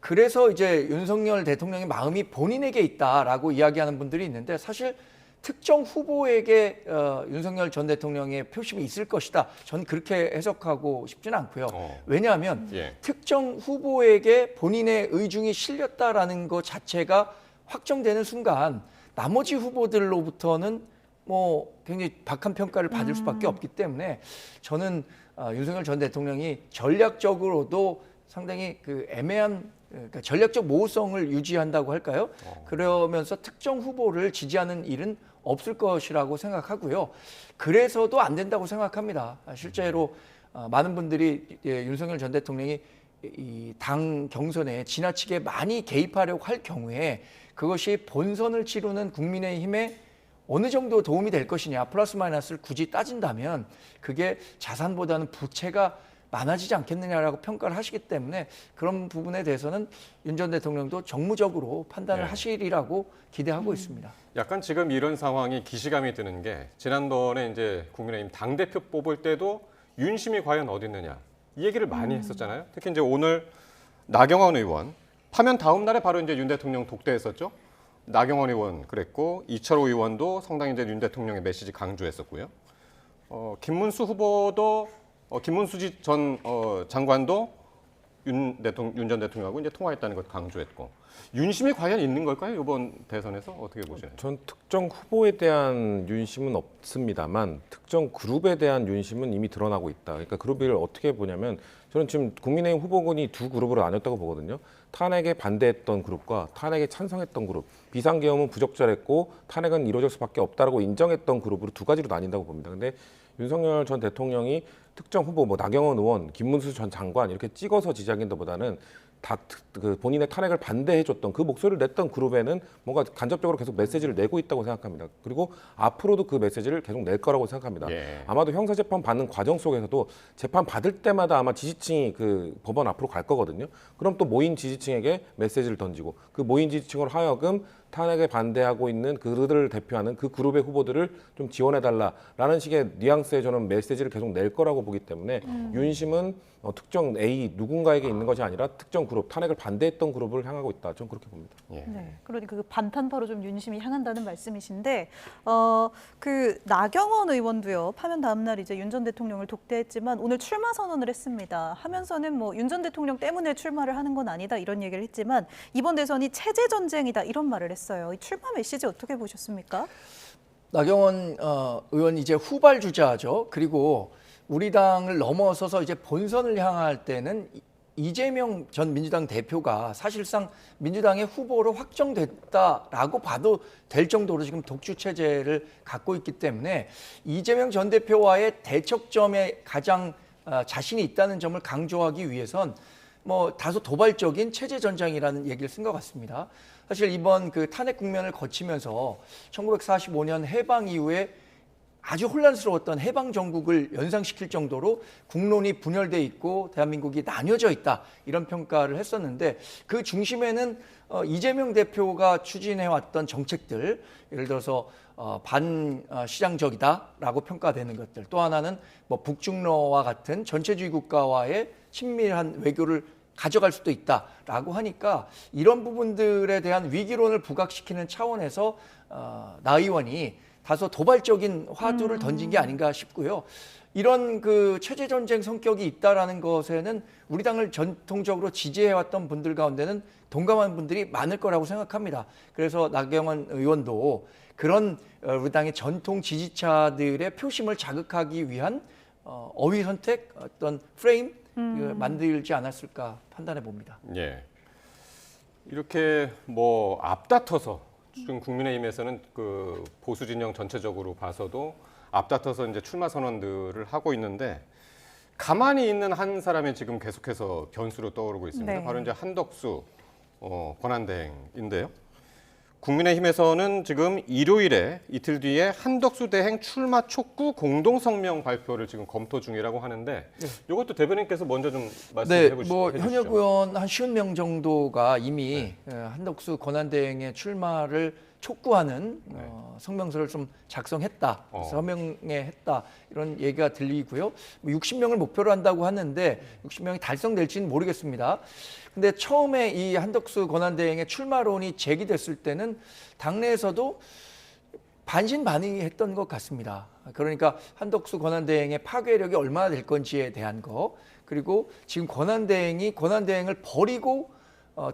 그래서 이제 윤석열 대통령의 마음이 본인에게 있다라고 이야기하는 분들이 있는데, 사실 특정 후보에게 윤석열 전 대통령의 표심이 있을 것이다. 전 그렇게 해석하고 싶지는 않고요. 왜냐하면 특정 후보에게 본인의 의중이 실렸다라는 것 자체가 확정되는 순간 나머지 후보들로부터는 뭐 굉장히 박한 평가를 받을 수밖에 없기 때문에 저는 윤석열 전 대통령이 전략적으로도 상당히 그 애매한, 그러니까 전략적 모호성을 유지한다고 할까요? 그러면서 특정 후보를 지지하는 일은 없을 것이라고 생각하고요. 그래서도 안 된다고 생각합니다. 실제로 많은 분들이 윤석열 전 대통령이 이 당 경선에 지나치게 많이 개입하려고 할 경우에 그것이 본선을 치르는 국민의힘에 어느 정도 도움이 될 것이냐, 플러스 마이너스를 굳이 따진다면 그게 자산보다는 부채가 많아지지 않겠느냐라고 평가를 하시기 때문에 그런 부분에 대해서는 윤 전 대통령도 정무적으로 판단을 하시리라고 기대하고 있습니다. 약간 지금 이런 상황이 기시감이 드는 게, 지난번에 이제 국민의힘 당대표 뽑을 때도 윤심이 과연 어디 있느냐 이 얘기를 많이 했었잖아요. 특히 이제 오늘 나경원 의원 파면 다음 날에 바로 이제 윤 대통령 독대했었죠. 나경원 의원 그랬고 이철호 의원도 상당히 이제 윤 대통령의 메시지 강조했었고요. 김문수 후보도 김문수 전 장관도 윤 전 대통령하고 이제 통화했다는 것 강조했고, 윤심이 과연 있는 걸까요? 이번 대선에서 어떻게 보시나요? 전 특정 후보에 대한 윤심은 없습니다만 특정 그룹에 대한 윤심은 이미 드러나고 있다. 그러니까 그룹을 어떻게 보냐면, 저는 지금 국민의힘 후보군이 두 그룹으로 나눴다고 보거든요. 탄핵에 반대했던 그룹과 탄핵에 찬성했던 그룹, 비상계엄은 부적절했고 탄핵은 이루어질 수밖에 없다라고 인정했던 그룹으로 두 가지로 나뉜다고 봅니다. 근데 윤석열 전 대통령이 특정 후보, 뭐 나경원 의원, 김문수 전 장관 이렇게 찍어서 지지하기보다는 다 그 본인의 탄핵을 반대해줬던 그 목소리를 냈던 그룹에는 뭔가 간접적으로 계속 메시지를 내고 있다고 생각합니다. 그리고 앞으로도 그 메시지를 계속 낼 거라고 생각합니다. 아마도 형사재판 받는 과정 속에서도 재판 받을 때마다 아마 지지층이 그 법원 앞으로 갈 거거든요. 그럼 또 모인 지지층에게 메시지를 던지고 그 모인 지지층으로 하여금 탄핵에 반대하고 있는 그들을 대표하는 그 그룹의 후보들을 좀 지원해달라라는 식의 뉘앙스의 저는 메시지를 계속 낼 거라고 보기 때문에 윤심은 특정 A 누군가에게 있는 것이 아니라 특정 그룹, 탄핵을 반대했던 그룹을 향하고 있다. 저는 그렇게 봅니다. 네, 그러니까 그 반탄파로 좀 윤심이 향한다는 말씀이신데, 그 나경원 의원도요, 파면 다음 날 이제 윤 전 대통령을 독대했지만 오늘 출마 선언을 했습니다. 하면서는 뭐 윤 전 대통령 때문에 출마를 하는 건 아니다 이런 얘기를 했지만 이번 대선이 체제 전쟁이다 이런 말을 했어요. 이 출마 메시지 어떻게 보셨습니까? 나경원 의원 이제 후발 주자죠. 그리고 우리 당을 넘어서서 이제 본선을 향할 때는 이재명 전 민주당 대표가 사실상 민주당의 후보로 확정됐다라고 봐도 될 정도로 지금 독주 체제를 갖고 있기 때문에 이재명 전 대표와의 대척점에 가장 자신이 있다는 점을 강조하기 위해선 뭐 다소 도발적인 체제 전장이라는 얘기를 쓴 것 같습니다. 사실 이번 그 탄핵 국면을 거치면서 1945년 해방 이후에 아주 혼란스러웠던 해방 정국을 연상시킬 정도로 국론이 분열돼 있고 대한민국이 나뉘어져 있다 이런 평가를 했었는데, 그 중심에는 이재명 대표가 추진해왔던 정책들, 예를 들어서 반시장적이다라고 평가되는 것들, 또 하나는 뭐 북중러와 같은 전체주의 국가와의 친밀한 외교를 가져갈 수도 있다라고 하니까 이런 부분들에 대한 위기론을 부각시키는 차원에서 나 의원이 다소 도발적인 화두를 던진 게 아닌가 싶고요. 이런 그 체제 전쟁 성격이 있다라는 것에는 우리 당을 전통적으로 지지해왔던 분들 가운데는 동감하는 분들이 많을 거라고 생각합니다. 그래서 나경원 의원도 그런 우리 당의 전통 지지자들의 표심을 자극하기 위한 어휘 선택, 어떤 프레임 만들지 않았을까 판단해 봅니다. 예. 이렇게 뭐 앞다퉈서 지금 국민의힘에서는 그 보수 진영 전체적으로 봐서도 앞다퉈서 이제 출마 선언들을 하고 있는데 가만히 있는 한 사람이 지금 계속해서 변수로 떠오르고 있습니다. 네. 바로 이제 한덕수 권한대행인데요. 국민의힘에서는 지금 일요일에 이틀 뒤에 한덕수 대행 출마 촉구 공동 성명 발표를 지금 검토 중이라고 하는데 이것도 대변인께서 먼저 좀 말씀해 주시죠. 뭐 현역 의원 한 50명 정도가 이미 한덕수 권한대행의 출마를 촉구하는 성명서를 좀 작성했다, 서명했다 이런 얘기가 들리고요. 60명을 목표로 한다고 하는데 60명이 달성될지는 모르겠습니다. 근데 처음에 이 한덕수 권한대행의 출마론이 제기됐을 때는 당내에서도 반신반의했던 것 같습니다. 그러니까 한덕수 권한대행의 파괴력이 얼마나 될 건지에 대한 거, 그리고 지금 권한대행이 권한대행을 버리고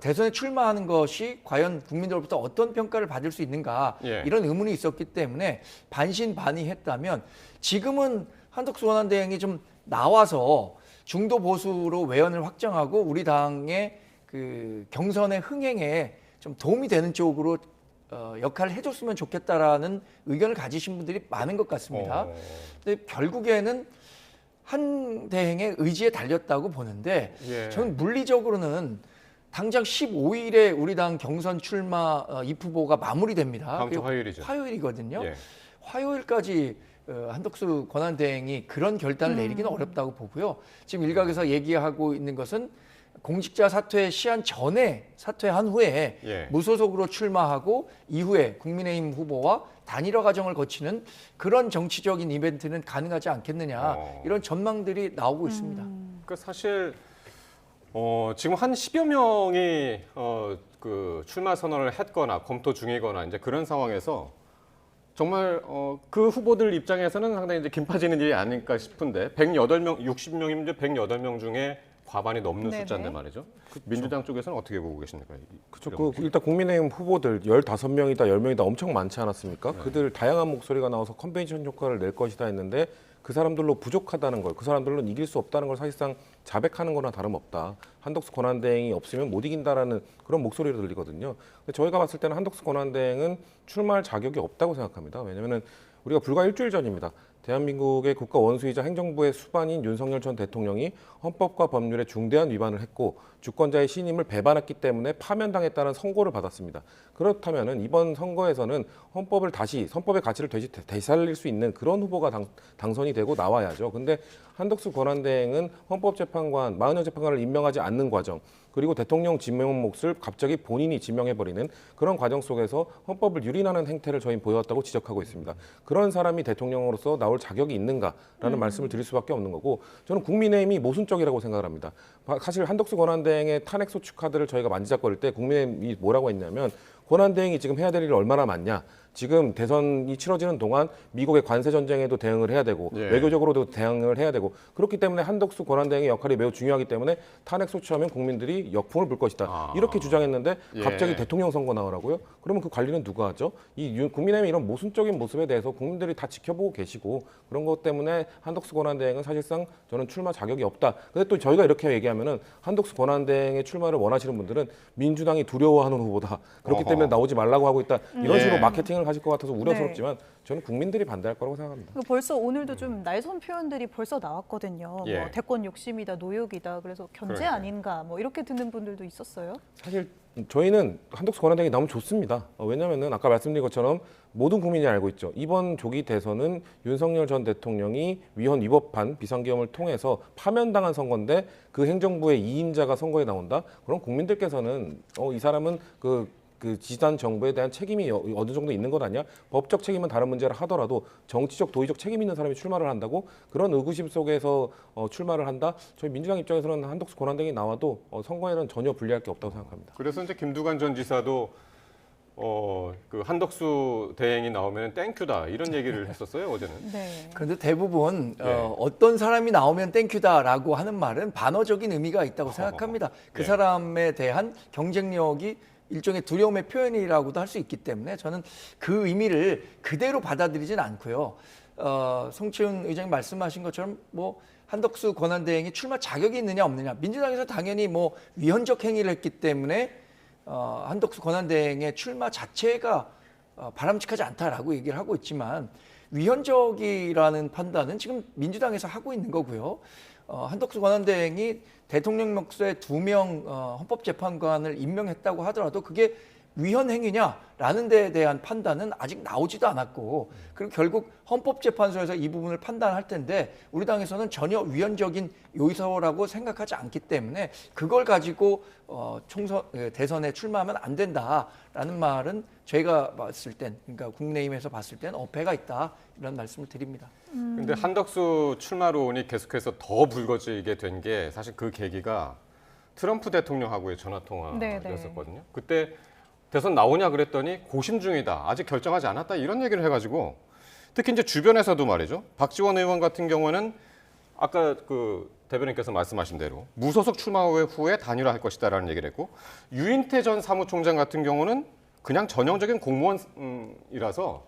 대선에 출마하는 것이 과연 국민들로부터 어떤 평가를 받을 수 있는가 이런 의문이 있었기 때문에 반신반의했다면 지금은 한덕수 권한대행이 좀 나와서 중도 보수로 외연을 확장하고 우리 당의 그 경선의 흥행에 좀 도움이 되는 쪽으로 역할을 해줬으면 좋겠다라는 의견을 가지신 분들이 많은 것 같습니다. 근데 결국에는 한 대행의 의지에 달렸다고 보는데 저는 물리적으로는 당장 15일에 우리 당 경선 출마 입 후보가 마무리됩니다. 다음 주 화요일이죠. 화요일이거든요. 화요일까지 한덕수 권한대행이 그런 결단을 내리기는 어렵다고 보고요. 지금 일각에서 얘기하고 있는 것은 공직자 사퇴 시한 전에 사퇴한 후에 무소속으로 출마하고 이후에 국민의힘 후보와 단일화 과정을 거치는 그런 정치적인 이벤트는 가능하지 않겠느냐 이런 전망들이 나오고 있습니다. 그 사실 지금 한 10여 명이 그 출마 선언을 했거나 검토 중이거나 이제 그런 상황에서 정말 그 후보들 입장에서는 상당히 이제 김 빠지는 일이 아닐까 싶은데 108명, 60명이면 108명 중에 과반이 넘는 숫자인데 말이죠. 민주당 쪽에서는 어떻게 보고 계십니까? 그렇죠. 일단 국민의힘 후보들 15명이다, 10명이다 엄청 많지 않았습니까? 그들 다양한 목소리가 나와서 컨벤션 효과를 낼 것이다 했는데 그 사람들로 부족하다는 걸, 그 사람들로는 이길 수 없다는 걸 사실상 자백하는 거나 다름없다. 한덕수 권한대행이 없으면 못 이긴다라는 그런 목소리로 들리거든요. 근데 저희가 봤을 때는 한덕수 권한대행은 출마할 자격이 없다고 생각합니다. 왜냐하면 우리가 불과 일주일 전입니다. 대한민국의 국가 원수이자 행정부의 수반인 윤석열 전 대통령이 헌법과 법률에 중대한 위반을 했고 주권자의 신임을 배반했기 때문에 파면당했다는 선고를 받았습니다. 그렇다면 이번 선거에서는 헌법의 가치를 되살릴 수 있는 그런 후보가 당선이 되고 나와야죠. 근데 한덕수 권한대행은 헌법재판관, 40여 재판관을 임명하지 않는 과정, 그리고 대통령 지명 몫을 갑자기 본인이 지명해버리는 그런 과정 속에서 헌법을 유린하는 행태를 저희는 보여왔다고 지적하고 있습니다. 그런 사람이 대통령으로서 나올 자격이 있는가라는 말씀을 드릴 수밖에 없는 거고 저는 국민의힘이 모순적이라고 생각을 합니다. 사실 한덕수 권한대행의 탄핵 소추 카드를 저희가 만지작거릴 때 국민의힘이 뭐라고 했냐면 권한대행이 지금 해야 될 일이 얼마나 많냐. 지금 대선이 치러지는 동안 미국의 관세 전쟁에도 대응을 해야 되고 외교적으로도 대응을 해야 되고 그렇기 때문에 한덕수 권한대행의 역할이 매우 중요하기 때문에 탄핵 소추하면 국민들이 역풍을 불 것이다. 이렇게 주장했는데 갑자기 대통령 선거 나오라고요? 그러면 그 관리는 누가 하죠? 이 국민의힘의 이런 모순적인 모습에 대해서 국민들이 다 지켜보고 계시고 그런 것 때문에 한덕수 권한대행은 사실상 저는 출마 자격이 없다. 근데 또 저희가 이렇게 얘기하면은 한덕수 권한대행의 출마를 원하시는 분들은 민주당이 두려워하는 후보다. 그렇기 때문에 나오지 말라고 하고 있다. 이런 식으로 마케팅을 하실 것 같아서 우려스럽지만 저는 국민들이 반대할 거라고 생각합니다. 벌써 오늘도 좀 날선 표현들이 벌써 나왔거든요. 뭐 대권 욕심이다, 노욕이다. 그래서 견제 아닌가 뭐 이렇게 듣는 분들도 있었어요. 사실 저희는 한덕수 권한대행이 나오면 좋습니다. 왜냐하면 아까 말씀드린 것처럼 모든 국민이 알고 있죠. 이번 조기 대선은 윤석열 전 대통령이 위헌 위법한 비상계엄을 통해서 파면당한 선거인데 그 행정부의 2인자가 선거에 나온다? 그럼 국민들께서는 이 사람은 그 지지단 정부에 대한 책임이 어느 정도 있는 것 아니야? 법적 책임은 다른 문제를 하더라도 정치적, 도의적 책임 있는 사람이 출마를 한다고? 그런 의구심 속에서 출마를 한다? 저희 민주당 입장에서는 한덕수 권한대행이 나와도 선거에는 전혀 불리할 게 없다고 생각합니다. 그래서 이제 김두관 전 지사도 그 한덕수 대행이 나오면 땡큐다 이런 얘기를 했었어요 어제는. 네. 그런데 대부분 어떤 사람이 나오면 땡큐다라고 하는 말은 반어적인 의미가 있다고 생각합니다. 그 사람에 대한 경쟁력이 일종의 두려움의 표현이라고도 할 수 있기 때문에 저는 그 의미를 그대로 받아들이진 않고요. 송치훈 의장님 말씀하신 것처럼 뭐 한덕수 권한대행이 출마 자격이 있느냐 없느냐, 민주당에서 당연히 뭐 위헌적 행위를 했기 때문에 한덕수 권한대행의 출마 자체가 바람직하지 않다라고 얘기를 하고 있지만 위헌적이라는 판단은 지금 민주당에서 하고 있는 거고요. 한덕수 권한대행이 대통령 몫에 2명 헌법재판관을 임명했다고 하더라도 그게 위헌 행위냐라는 데에 대한 판단은 아직 나오지도 않았고, 그리고 결국 헌법재판소에서 이 부분을 판단할 텐데 우리 당에서는 전혀 위헌적인 요소라고 생각하지 않기 때문에 그걸 가지고 대선에 출마하면 안 된다라는 말은 저희가 봤을 땐, 그러니까 국민의힘에서 봤을 땐 어폐가 있다 이런 말씀을 드립니다. 근데 한덕수 출마론이 계속해서 더 불거지게 된 게 사실 그 계기가 트럼프 대통령하고의 전화 통화였었거든요. 그때 대선 나오냐 그랬더니 고심 중이다, 아직 결정하지 않았다 이런 얘기를 해가지고 특히 이제 주변에서도 말이죠. 박지원 의원 같은 경우는 아까 그 대변인께서 말씀하신 대로 무소속 출마 후에 단일화할 것이다라는 얘기를 했고, 유인태 전 사무총장 같은 경우는 그냥 전형적인 공무원이라서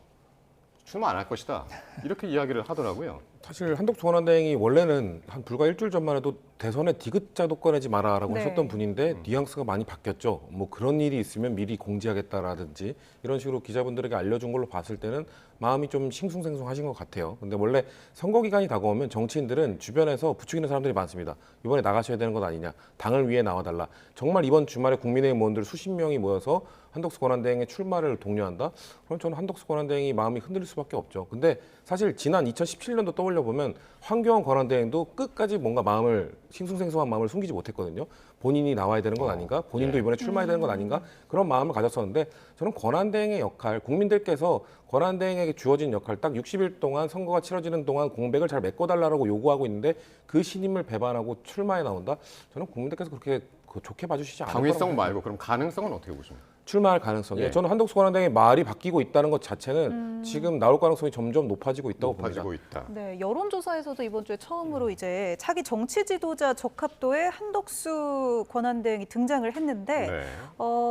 출마 안 할 것이다 이렇게 이야기를 하더라고요. 사실 한덕수 권한대행이 원래는 한 불과 일주일 전만 해도 대선에 디귿자도 꺼내지 마라라고 하셨던 분인데 뉘앙스가 많이 바뀌었죠. 뭐 그런 일이 있으면 미리 공지하겠다라든지 이런 식으로 기자분들에게 알려준 걸로 봤을 때는 마음이 좀 싱숭생숭하신 것 같아요. 근데 원래 선거 기간이 다가오면 정치인들은 주변에서 부추기는 사람들이 많습니다. 이번에 나가셔야 되는 것 아니냐, 당을 위해 나와달라. 정말 이번 주말에 국민의힘 의원들 수십 명이 모여서 한덕수 권한대행의 출마를 독려한다? 그럼 저는 한덕수 권한대행이 마음이 흔들릴 수밖에 없죠. 근데 사실 지난 2017년도 떠올려 보면 황교안 권한대행도 끝까지 뭔가 마음을, 싱숭생숭한 마음을 숨기지 못했거든요. 본인이 나와야 되는 건 아닌가? 본인도 이번에 출마해야 되는 건 아닌가? 그런 마음을 가졌었는데, 저는 권한대행의 역할, 국민들께서 권한대행에게 주어진 역할, 딱 60일 동안 선거가 치러지는 동안 공백을 잘 메꿔달라고 요구하고 있는데 그 신임을 배반하고 출마에 나온다? 저는 국민들께서 그렇게 좋게 봐주시지 않을 거라고 당위성 말고 그럼 가능성은 어떻게 보십니까? 출마할 가능성이, 저는 한덕수 권한대행의 말이 바뀌고 있다는 것 자체는 지금 나올 가능성이 점점 높아지고 있다고 봅니다. 네, 여론조사에서도 이번 주에 처음으로 이제 차기 정치 지도자 적합도에 한덕수 권한대행이 등장을 했는데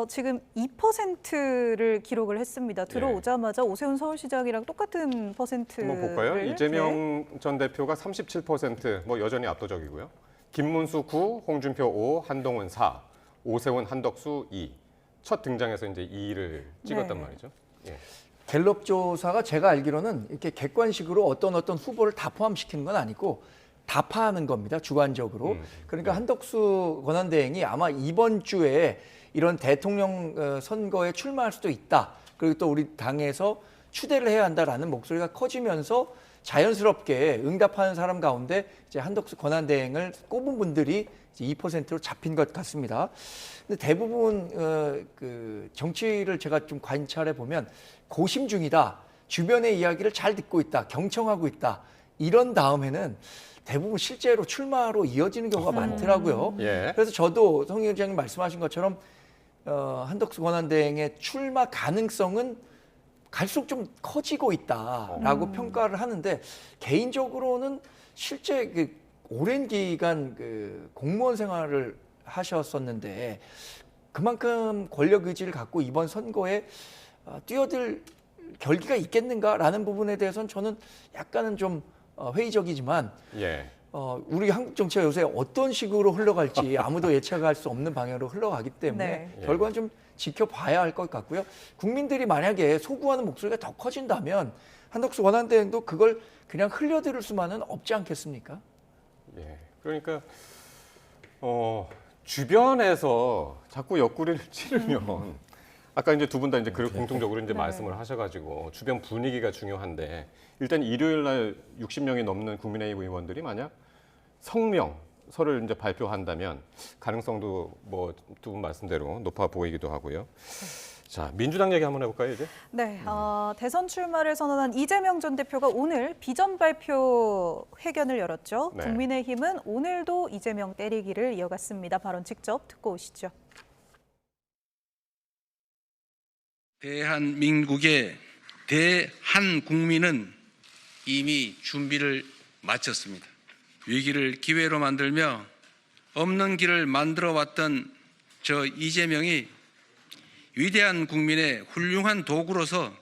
지금 2%를 기록을 했습니다. 들어오자마자 오세훈 서울시장이랑 똑같은 퍼센트를. 한번 볼까요? 이재명 전 대표가 37%, 뭐 여전히 압도적이고요. 김문수 9, 홍준표 5, 한동훈 4, 오세훈, 한덕수 2. 첫 등장에서 이제 2를 찍었단 말이죠. 갤럽 조사가 제가 알기로는 이렇게 객관식으로 어떤 후보를 다 포함시키는 건 아니고 다 파하는 겁니다, 주관적으로. 그러니까 한덕수 권한대행이 아마 이번 주에 이런 대통령 선거에 출마할 수도 있다. 그리고 또 우리 당에서 추대를 해야 한다라는 목소리가 커지면서 자연스럽게 응답하는 사람 가운데 이제 한덕수 권한대행을 꼽은 분들이 2%로 잡힌 것 같습니다. 근데 대부분 그 정치를 제가 좀 관찰해 보면 고심 중이다, 주변의 이야기를 잘 듣고 있다, 경청하고 있다, 이런 다음에는 대부분 실제로 출마로 이어지는 경우가 많더라고요. 그래서 저도 송 의장님 말씀하신 것처럼 한덕수 권한대행의 출마 가능성은 갈수록 좀 커지고 있다라고 평가를 하는데, 개인적으로는 실제 그 오랜 기간 그 공무원 생활을 하셨었는데 그만큼 권력 의지를 갖고 이번 선거에 뛰어들 결기가 있겠는가라는 부분에 대해서는 저는 약간은 좀 회의적이지만 우리 한국 정치가 요새 어떤 식으로 흘러갈지 아무도 예측할 수 없는 방향으로 흘러가기 때문에 결과는 좀 지켜봐야 할 것 같고요. 국민들이 만약에 소구하는 목소리가 더 커진다면 한덕수 권한대행도 그걸 그냥 흘려들을 수만은 없지 않겠습니까? 그러니까 주변에서 자꾸 옆구리를 찌르면 아까 이제 두 분 다 이제 그걸 공통적으로 이제 말씀을 하셔가지고 주변 분위기가 중요한데, 일단 일요일 날 60명이 넘는 국민의힘 의원들이 만약 성명서를 이제 발표한다면 가능성도 뭐 두 분 말씀대로 높아 보이기도 하고요. 자, 민주당 얘기 한번 해볼까요, 이제? 네, 대선 출마를 선언한 이재명 전 대표가 오늘 비전 발표 회견을 열었죠. 국민의힘은 오늘도 이재명 때리기를 이어갔습니다. 발언 직접 듣고 오시죠. 대한민국의 대한국민은 이미 준비를 마쳤습니다. 위기를 기회로 만들며 없는 길을 만들어 왔던 저 이재명이 위대한 국민의 훌륭한 도구로서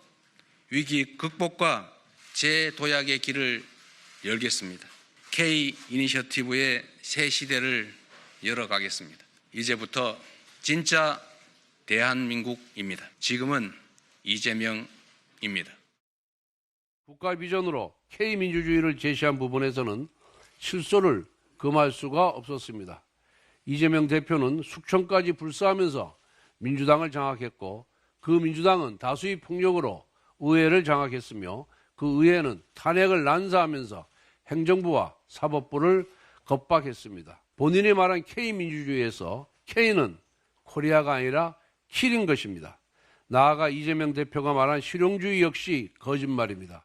위기 극복과 재도약의 길을 열겠습니다. K 이니셔티브의 새 시대를 열어가겠습니다. 이제부터 진짜 대한민국입니다. 지금은 이재명입니다. 국가 비전으로 K민주주의를 제시한 부분에서는 실소를 금할 수가 없었습니다. 이재명 대표는 숙청까지 불사하면서 민주당을 장악했고 그 민주당은 다수의 폭력으로 의회를 장악했으며 그 의회는 탄핵을 난사하면서 행정부와 사법부를 겁박했습니다. 본인이 말한 K민주주의에서 K는 코리아가 아니라 킬인 것입니다. 나아가 이재명 대표가 말한 실용주의 역시 거짓말입니다.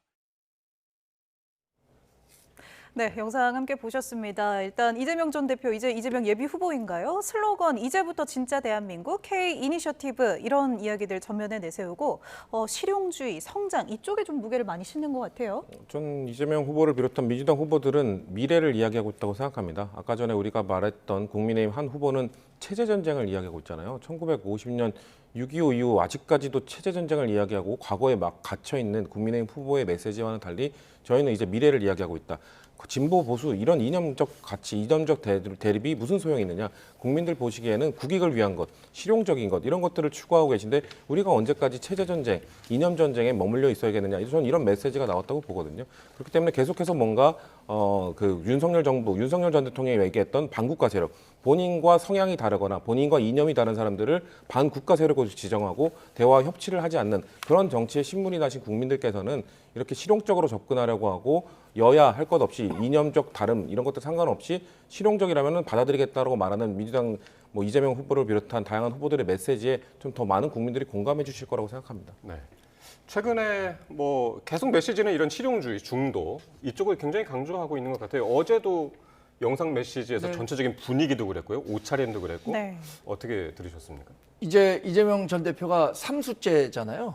네, 영상 함께 보셨습니다. 일단 이재명 전 대표, 이제 이재명 예비 후보인가요? 슬로건 이제부터 진짜 대한민국, K 이니셔티브 이런 이야기들 전면에 내세우고 실용주의, 성장 이쪽에 좀 무게를 많이 싣는 것 같아요. 전 이재명 후보를 비롯한 민주당 후보들은 미래를 이야기하고 있다고 생각합니다. 아까 전에 우리가 말했던 국민의힘 한 후보는 체제전쟁을 이야기하고 있잖아요. 1950년 6.25 이후 아직까지도 체제전쟁을 이야기하고 과거에 막 갇혀있는 국민의힘 후보의 메시지와는 달리 저희는 이제 미래를 이야기하고 있다. 진보 보수 이런 이념적 가치, 이념적 대립이 무슨 소용이 있느냐. 국민들 보시기에는 국익을 위한 것, 실용적인 것 이런 것들을 추구하고 계신데 우리가 언제까지 체제전쟁, 이념전쟁에 머물러 있어야겠느냐. 저는 이런 메시지가 나왔다고 보거든요. 그렇기 때문에 계속해서 뭔가 그 윤석열 정부, 윤석열 전 대통령이 얘기했던 반국가 세력, 본인과 성향이 다르거나 본인과 이념이 다른 사람들을 반국가 세력으로 지정하고 대화 협치를 하지 않는 그런 정치에 신문이 나신 국민들께서는 이렇게 실용적으로 접근하려고 하고 여야 할 것 없이 이념적 다름 이런 것들 상관없이 실용적이라면 받아들이겠다라고 말하는 민주당 이재명 후보를 비롯한 다양한 후보들의 메시지에 좀 더 많은 국민들이 공감해 주실 거라고 생각합니다. 네. 최근에 계속 메시지는 이런 실용주의, 중도 이쪽을 굉장히 강조하고 있는 것 같아요. 어제도 영상 메시지에서 네. 전체적인 분위기도 그랬고요. 옷차림도 그랬고 네. 어떻게 들으셨습니까? 이제 이재명 전 대표가 3수째잖아요.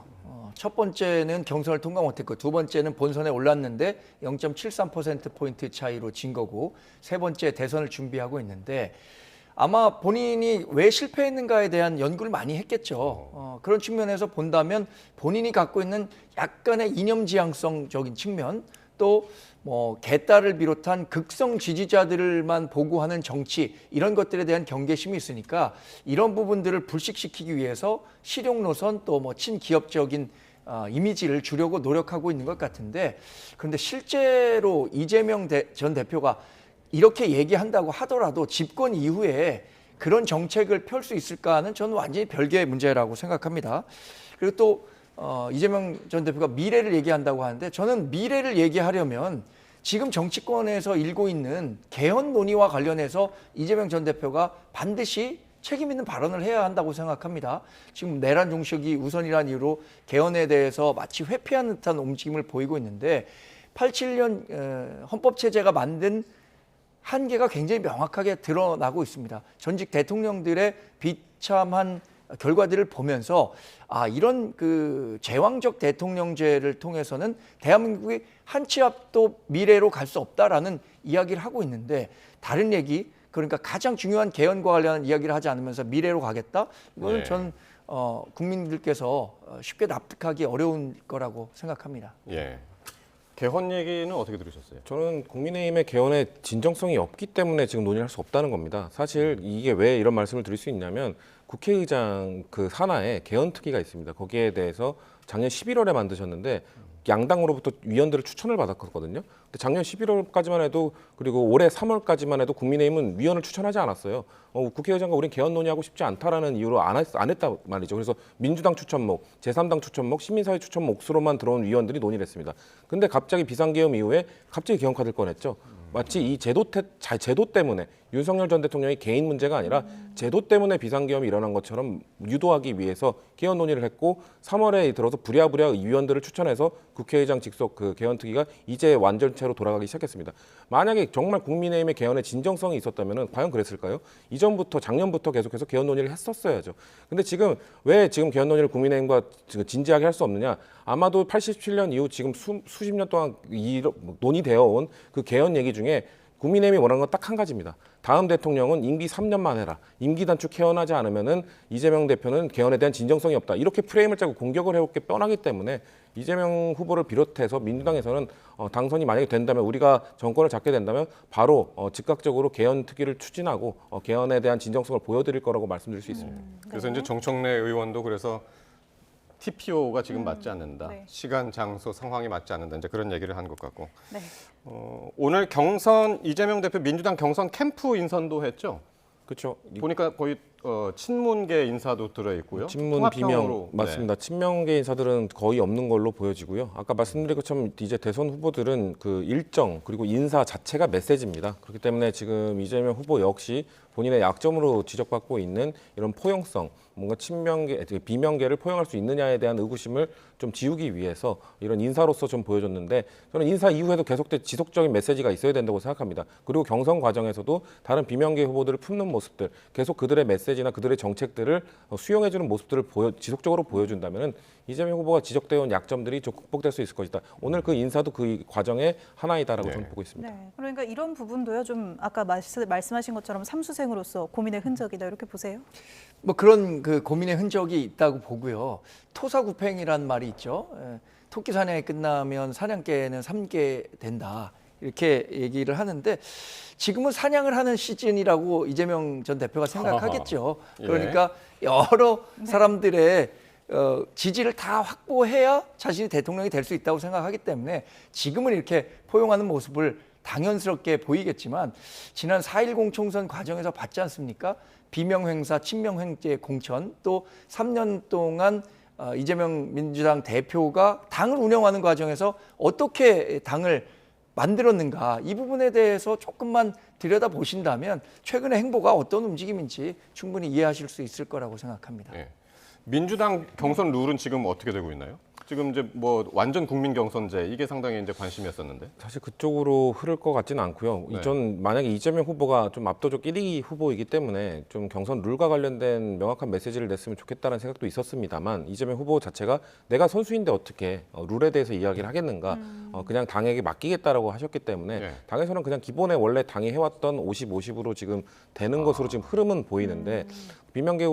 첫 번째는 경선을 통과 못했고 두 번째는 본선에 올랐는데 0.73%포인트 차이로 진 거고 세 번째 대선을 준비하고 있는데 아마 본인이 왜 실패했는가에 대한 연구를 많이 했겠죠. 그런 측면에서 본다면 본인이 갖고 있는 약간의 이념지향성적인 측면 또 개딸을 비롯한 극성 지지자들만 보고하는 정치 이런 것들에 대한 경계심이 있으니까 이런 부분들을 불식시키기 위해서 실용 노선 또 친기업적인 이미지를 주려고 노력하고 있는 것 같은데 그런데 실제로 이재명 전 대표가 이렇게 얘기한다고 하더라도 집권 이후에 그런 정책을 펼 수 있을까는 저는 완전히 별개의 문제라고 생각합니다. 그리고 또 이재명 전 대표가 미래를 얘기한다고 하는데 저는 미래를 얘기하려면 지금 정치권에서 일고 있는 개헌 논의와 관련해서 이재명 전 대표가 반드시 책임 있는 발언을 해야 한다고 생각합니다. 지금 내란 종식이 우선이라는 이유로 개헌에 대해서 마치 회피하는 듯한 움직임을 보이고 있는데 87년 헌법체제가 만든 한계가 굉장히 명확하게 드러나고 있습니다. 전직 대통령들의 비참한 결과들을 보면서 이런 제왕적 대통령제를 통해서는 대한민국이 한 치 앞도 미래로 갈 수 없다라는 이야기를 하고 있는데 다른 얘기 그러니까 가장 중요한 개헌과 관련한 이야기를 하지 않으면서 미래로 가겠다? 이거는 전 국민들께서 쉽게 납득하기 어려운 거라고 생각합니다. 예. 개헌 얘기는 어떻게 들으셨어요? 저는 국민의힘의 개헌에 진정성이 없기 때문에 지금 논의할 수 없다는 겁니다. 사실 이게 왜 이런 말씀을 드릴 수 있냐면 국회의장 산하에 개헌 특위가 있습니다. 거기에 대해서 작년 11월에 만드셨는데 양당으로부터 위원들을 추천을 받았거든요. 근데 작년 11월까지만 해도 그리고 올해 3월까지만 해도 국민의힘은 위원을 추천하지 않았어요. 국회의장과 우린 개헌 논의하고 싶지 않다라는 이유로 안 했단 말이죠. 그래서 민주당 추천목, 제3당 추천목, 시민사회 추천목수로만 들어온 위원들이 논의를 했습니다. 근데 갑자기 비상계엄 이후에 갑자기 개헌 카드를 꺼냈죠. 마치 이 제도 때문에 윤석열 전 대통령이 개인 문제가 아니라 제도 때문에 비상계엄이 일어난 것처럼 유도하기 위해서 개헌 논의를 했고 3월에 들어서 부랴부랴 위원들을 추천해서 국회의장 직속 그 개헌특위가 이제 완전체로 돌아가기 시작했습니다. 만약에 정말 국민의힘의 개헌에 진정성이 있었다면 과연 그랬을까요? 이전부터 작년부터 계속해서 개헌 논의를 했었어야죠. 근데 지금 왜 지금 개헌 논의를 국민의힘과 진지하게 할 수 없느냐? 아마도 87년 이후 지금 수십 년 동안 논의되어 온 그 개헌 얘기 중에 국민의힘이 원하는 건 딱 한 가지입니다. 다음 대통령은 임기 3년만 해라. 임기 단축 개헌하지 않으면은 이재명 대표는 개헌에 대한 진정성이 없다. 이렇게 프레임을 짜고 공격을 해올 게 뻔하기 때문에 이재명 후보를 비롯해서 민주당에서는 당선이 만약에 된다면 우리가 정권을 잡게 된다면 바로 즉각적으로 개헌 특위를 추진하고 개헌에 대한 진정성을 보여드릴 거라고 말씀드릴 수 있습니다. 그래서 이제 정청래 의원도 그래서 TPO가 지금 맞지 않는다. 네. 시간, 장소, 상황이 맞지 않는다. 이제 그런 얘기를 한 것 같고. 네. 오늘 경선 이재명 대표 민주당 경선 캠프 인선도 했죠. 그렇죠. 보니까 거의 친문계 인사도 들어 있고요. 친문 비명 맞습니다. 친명계 인사들은 거의 없는 걸로 보여지고요. 아까 말씀드린 것처럼 이제 대선 후보들은 그 일정 그리고 인사 자체가 메시지입니다. 그렇기 때문에 지금 이재명 후보 역시 본인의 약점으로 지적받고 있는 이런 포용성, 뭔가 친명계, 비명계를 포용할 수 있느냐에 대한 의구심을 좀 지우기 위해서 이런 인사로서 좀 보여줬는데 저는 인사 이후에도 계속된 지속적인 메시지가 있어야 된다고 생각합니다. 그리고 경선 과정에서도 다른 비명계 후보들을 품는 모습들, 계속 그들의 메시지나 그들의 정책들을 수용해주는 모습들을 지속적으로 보여준다면 이재명 후보가 지적되어 온 약점들이 좀 극복될 수 있을 것이다. 오늘 그 인사도 그 과정의 하나이다라고 저는 보고 있습니다. 네. 그러니까 이런 부분도요. 좀 아까 말씀하신 것처럼 삼수생으로서 고민의 흔적이다 이렇게 보세요? 뭐 그런 그 고민의 흔적이 있다고 보고요. 토사구팽이란 말이 있죠. 토끼 사냥이 끝나면 사냥개는 3개 된다. 이렇게 얘기를 하는데 지금은 사냥을 하는 시즌이라고 이재명 전 대표가 생각하겠죠. 그러니까 여러 사람들의 지지를 다 확보해야 자신이 대통령이 될 수 있다고 생각하기 때문에 지금은 이렇게 포용하는 모습을 당연스럽게 보이겠지만 지난 4.10 총선 과정에서 봤지 않습니까? 비명행사, 친명행제 공천 또 3년 동안 이재명 민주당 대표가 당을 운영하는 과정에서 어떻게 당을 만들었는가 이 부분에 대해서 조금만 들여다보신다면 최근의 행보가 어떤 움직임인지 충분히 이해하실 수 있을 거라고 생각합니다. 네. 민주당 경선 룰은 지금 어떻게 되고 있나요? 지금 이제 뭐 완전 국민 경선제 이게 상당히 이제 관심이었었는데 사실 그쪽으로 흐를 것 같지는 않고요. 네. 전 만약에 이재명 후보가 좀 압도적 1위 후보이기 때문에 좀 경선 룰과 관련된 명확한 메시지를 냈으면 좋겠다는 생각도 있었습니다만 이재명 후보 자체가 내가 선수인데 어떻게 룰에 대해서 이야기를 하겠는가 그냥 당에게 맡기겠다라고 하셨기 때문에 네. 당에서는 그냥 기본에 원래 당이 해왔던 50-50으로 지금 되는 것으로 지금 흐름은 보이는데 비명계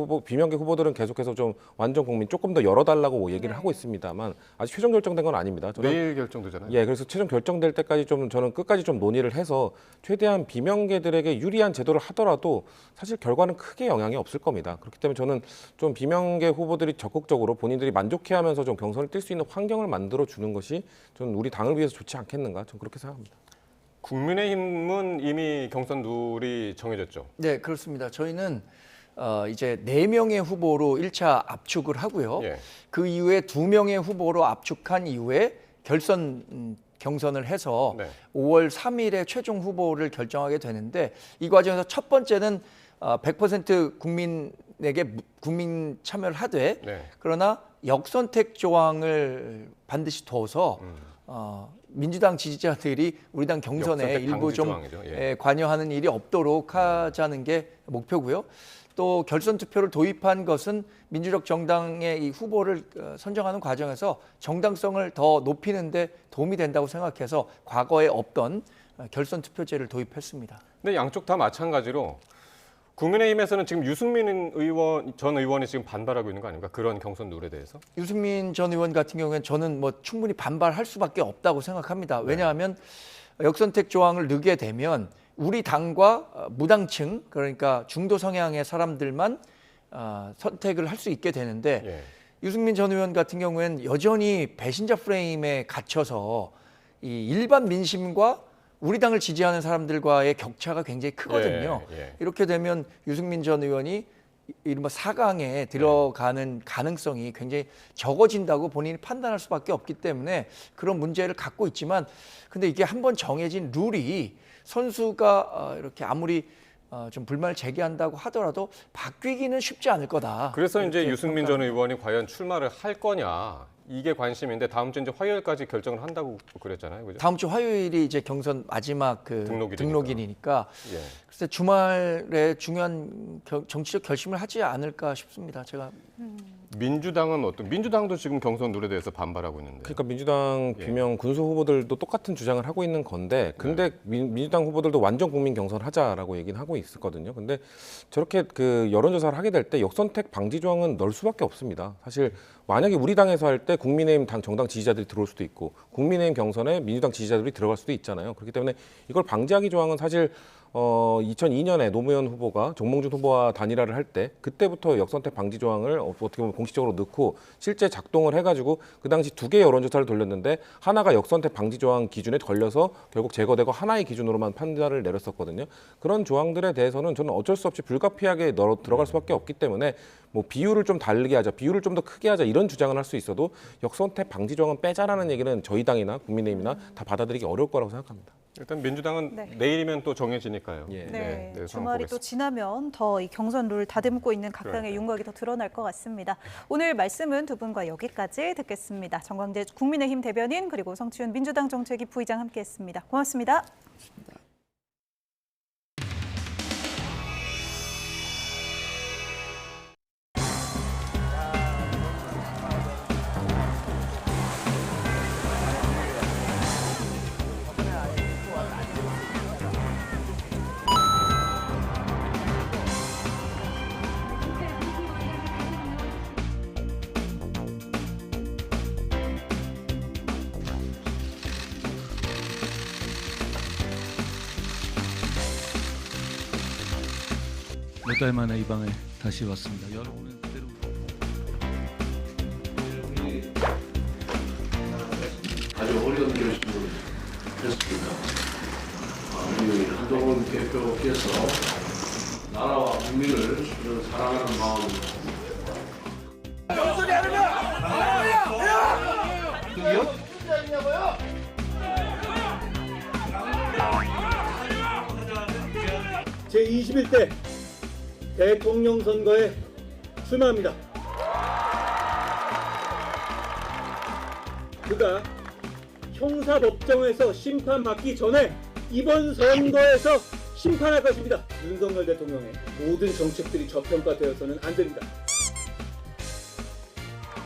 후보들은 계속해서 좀 완전 국민 조금 더 열어달라고 얘기를 하고 있습니다만 아직 최종 결정된 건 아닙니다. 내일 결정되잖아요. 예, 그래서 최종 결정될 때까지 좀 저는 끝까지 좀 논의를 해서 최대한 비명계들에게 유리한 제도를 하더라도 사실 결과는 크게 영향이 없을 겁니다. 그렇기 때문에 저는 좀 비명계 후보들이 적극적으로 본인들이 만족해하면서 좀 경선을 뛸 수 있는 환경을 만들어 주는 것이 저는 우리 당을 위해서 좋지 않겠는가, 저는 그렇게 생각합니다. 국민의힘은 이미 경선 룰이 정해졌죠. 네, 그렇습니다. 저희는 이제 4명의 후보로 1차 압축을 하고요. 예. 그 이후에 2명의 후보로 압축한 이후에 결선 경선을 해서 네. 5월 3일에 최종 후보를 결정하게 되는데 이 과정에서 첫 번째는 100% 국민에게 국민 참여를 하되 네. 그러나 역선택 조항을 반드시 둬서 민주당 지지자들이 우리 당 경선에 일부 좀 관여하는 일이 없도록 하자는 게 목표고요. 또 결선 투표를 도입한 것은 민주적 정당의 이 후보를 선정하는 과정에서 정당성을 더 높이는 데 도움이 된다고 생각해서 과거에 없던 결선 투표제를 도입했습니다. 근데 양쪽 다 마찬가지로 국민의힘에서는 지금 유승민 전 의원이 지금 반발하고 있는 거 아닙니까? 그런 경선 룰에 대해서? 유승민 전 의원 같은 경우에는 저는 뭐 충분히 반발할 수밖에 없다고 생각합니다. 왜냐하면 역선택 조항을 넣게 되면 우리 당과 무당층 그러니까 중도 성향의 사람들만 선택을 할 수 있게 되는데 유승민 전 의원 같은 경우에는 여전히 배신자 프레임에 갇혀서 이 일반 민심과 우리 당을 지지하는 사람들과의 격차가 굉장히 크거든요. 이렇게 되면 유승민 전 의원이 이른바 4강에 들어가는 가능성이 굉장히 적어진다고 본인이 판단할 수밖에 없기 때문에 그런 문제를 갖고 있지만, 근데 이게 한번 정해진 룰이 선수가 이렇게 아무리 좀 불만을 제기한다고 하더라도 바뀌기는 쉽지 않을 거다. 그래서 이제 유승민 전 의원이 과연 출마를 할 거냐, 이게 관심인데 다음 주 이제 화요일까지 결정을 한다고 그랬잖아요. 그죠? 다음 주 화요일이 이제 경선 마지막 등록일이니까. 예. 그래서 주말에 중요한 정치적 결심을 하지 않을까 싶습니다. 제가. 민주당은 민주당도 지금 경선 룰에 대해서 반발하고 있는데. 그러니까 민주당 비명 군수 후보들도 똑같은 주장을 하고 있는 건데, 근데 민주당 후보들도 완전 국민 경선을 하자라고 얘기는 하고 있었거든요. 근데 저렇게 그 여론조사를 하게 될 때 역선택 방지 조항은 넣을 수밖에 없습니다. 사실 만약에 우리 당에서 할 때 국민의힘 정당 지지자들이 들어올 수도 있고, 국민의힘 경선에 민주당 지지자들이 들어갈 수도 있잖아요. 그렇기 때문에 이걸 방지하기 조항은 사실 2002년에 노무현 후보가 정몽준 후보와 단일화를 할 때 그때부터 역선택 방지 조항을 어떻게 보면 공식적으로 넣고 실제 작동을 해가지고 그 당시 2개의 여론조사를 돌렸는데 하나가 역선택 방지 조항 기준에 걸려서 결국 제거되고 하나의 기준으로만 판단을 내렸었거든요. 그런 조항들에 대해서는 저는 어쩔 수 없이 불가피하게 들어갈 수밖에 없기 때문에 뭐 비율을 좀 다르게 하자, 비율을 좀 더 크게 하자 이런 주장을 할 수 있어도 역선택 방지 조항은 빼자라는 얘기는 저희 당이나 국민의힘이나 다 받아들이기 어려울 거라고 생각합니다. 일단 민주당은 내일이면 또 정해지니까요. 네, 네, 주말이 또 지나면 더 이 경선 룰 다듬고 있는 각 당의 윤곽이 더 드러날 것 같습니다. 오늘 말씀은 두 분과 여기까지 듣겠습니다. 정광재 국민의힘 대변인 그리고 성치훈 민주당 정책위 부의장 함께했습니다. 고맙습니다. 몇 달 만에 이 방에 다시 왔습니다. 여러분은 그대로 아주 어려운 결심을 했습니다. 우리 한동훈 대표께서 나라와 국민을 사랑하는 마음으로 경선이 제21대 대통령 선거에 출마합니다. 그가 형사법정에서 심판받기 전에 이번 선거에서 심판할 것입니다. 윤석열 대통령의 모든 정책들이 저평가되어서는 안 됩니다.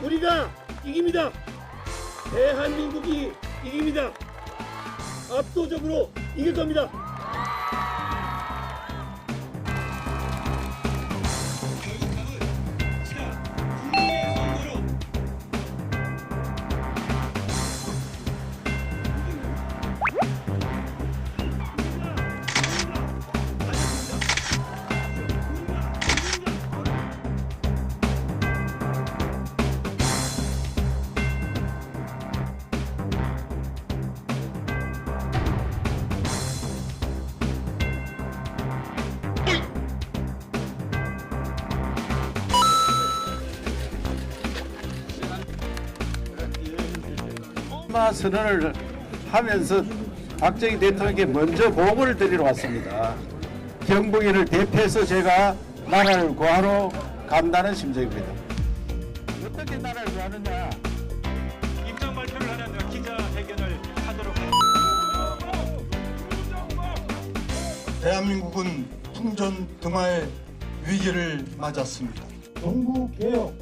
우리가 이깁니다. 대한민국이 이깁니다. 압도적으로 이길 겁니다. 출마 선언을 하면서 박정희 대통령께 먼저 보고를 드리러 왔습니다. 경북인을 대표해서 제가 나라를 구하러 간다는 심정입니다. 어떻게 나라를 구하느냐? 입장 발표를 하려면 기자회견을 하도록 대한민국은 풍전등화의 위기를 맞았습니다. 정부 개혁,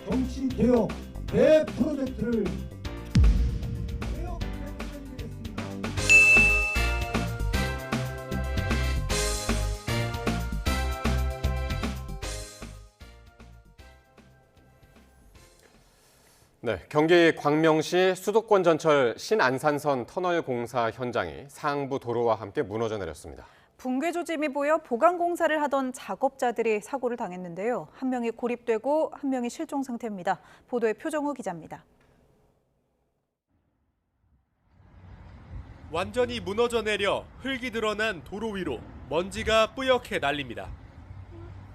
정치 개혁 대프로젝트를 네, 경기 광명시 수도권 전철 신안산선 터널 공사 현장이 상부 도로와 함께 무너져 내렸습니다. 붕괴 조짐이 보여 보강 공사를 하던 작업자들이 사고를 당했는데요. 한 명이 고립되고 한 명이 실종 상태입니다. 보도에 표정우 기자입니다. 완전히 무너져 내려 흙이 드러난 도로 위로 먼지가 뿌옇게 날립니다.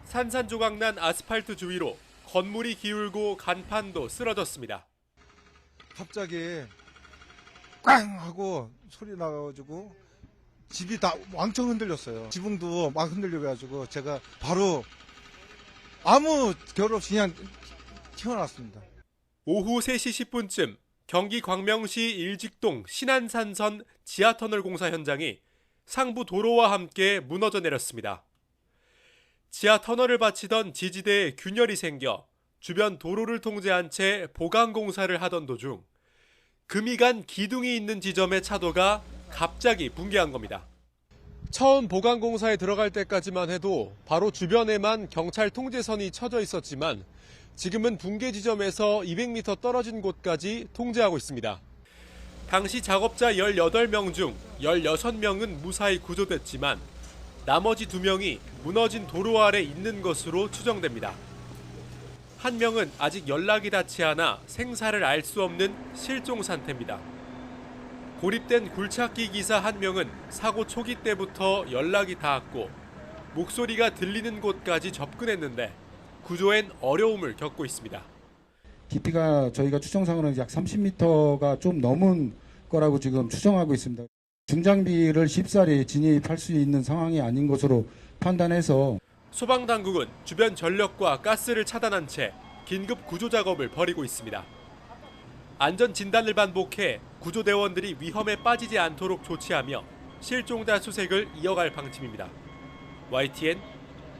산산조각 난 아스팔트 주위로 건물이 기울고 간판도 쓰러졌습니다. 갑자기 꽝 하고 소리 나가지고 집이 다 왕창 흔들렸어요. 지붕도 막 흔들려가지고 제가 바로 아무 결 없이 그냥 튀어나왔습니다. 오후 3시 10분쯤 경기 광명시 일직동 신안산선 지하터널 공사 현장이 상부 도로와 함께 무너져 내렸습니다. 지하터널을 바치던 지지대에 균열이 생겨 주변 도로를 통제한 채 보강 공사를 하던 도중 금이 간 기둥이 있는 지점의 차도가 갑자기 붕괴한 겁니다. 처음 보강 공사에 들어갈 때까지만 해도 바로 주변에만 경찰 통제선이 쳐져 있었지만 지금은 붕괴 지점에서 200m 떨어진 곳까지 통제하고 있습니다. 당시 작업자 18명 중 16명은 무사히 구조됐지만 나머지 2명이 무너진 도로 아래 있는 것으로 추정됩니다. 한 명은 아직 연락이 닿지 않아 생사를 알 수 없는 실종 상태입니다. 고립된 굴착기 기사 한 명은 사고 초기 때부터 연락이 닿았고 목소리가 들리는 곳까지 접근했는데 구조엔 어려움을 겪고 있습니다. 깊이가 저희가 추정상으로는 약 30m가 좀 넘은 거라고 지금 추정하고 있습니다. 중장비를 쉽사리 진입할 수 있는 상황이 아닌 것으로 판단해서 소방당국은 주변 전력과 가스를 차단한 채 긴급 구조 작업을 벌이고 있습니다. 안전 진단을 반복해 구조대원들이 위험에 빠지지 않도록 조치하며 실종자 수색을 이어갈 방침입니다. YTN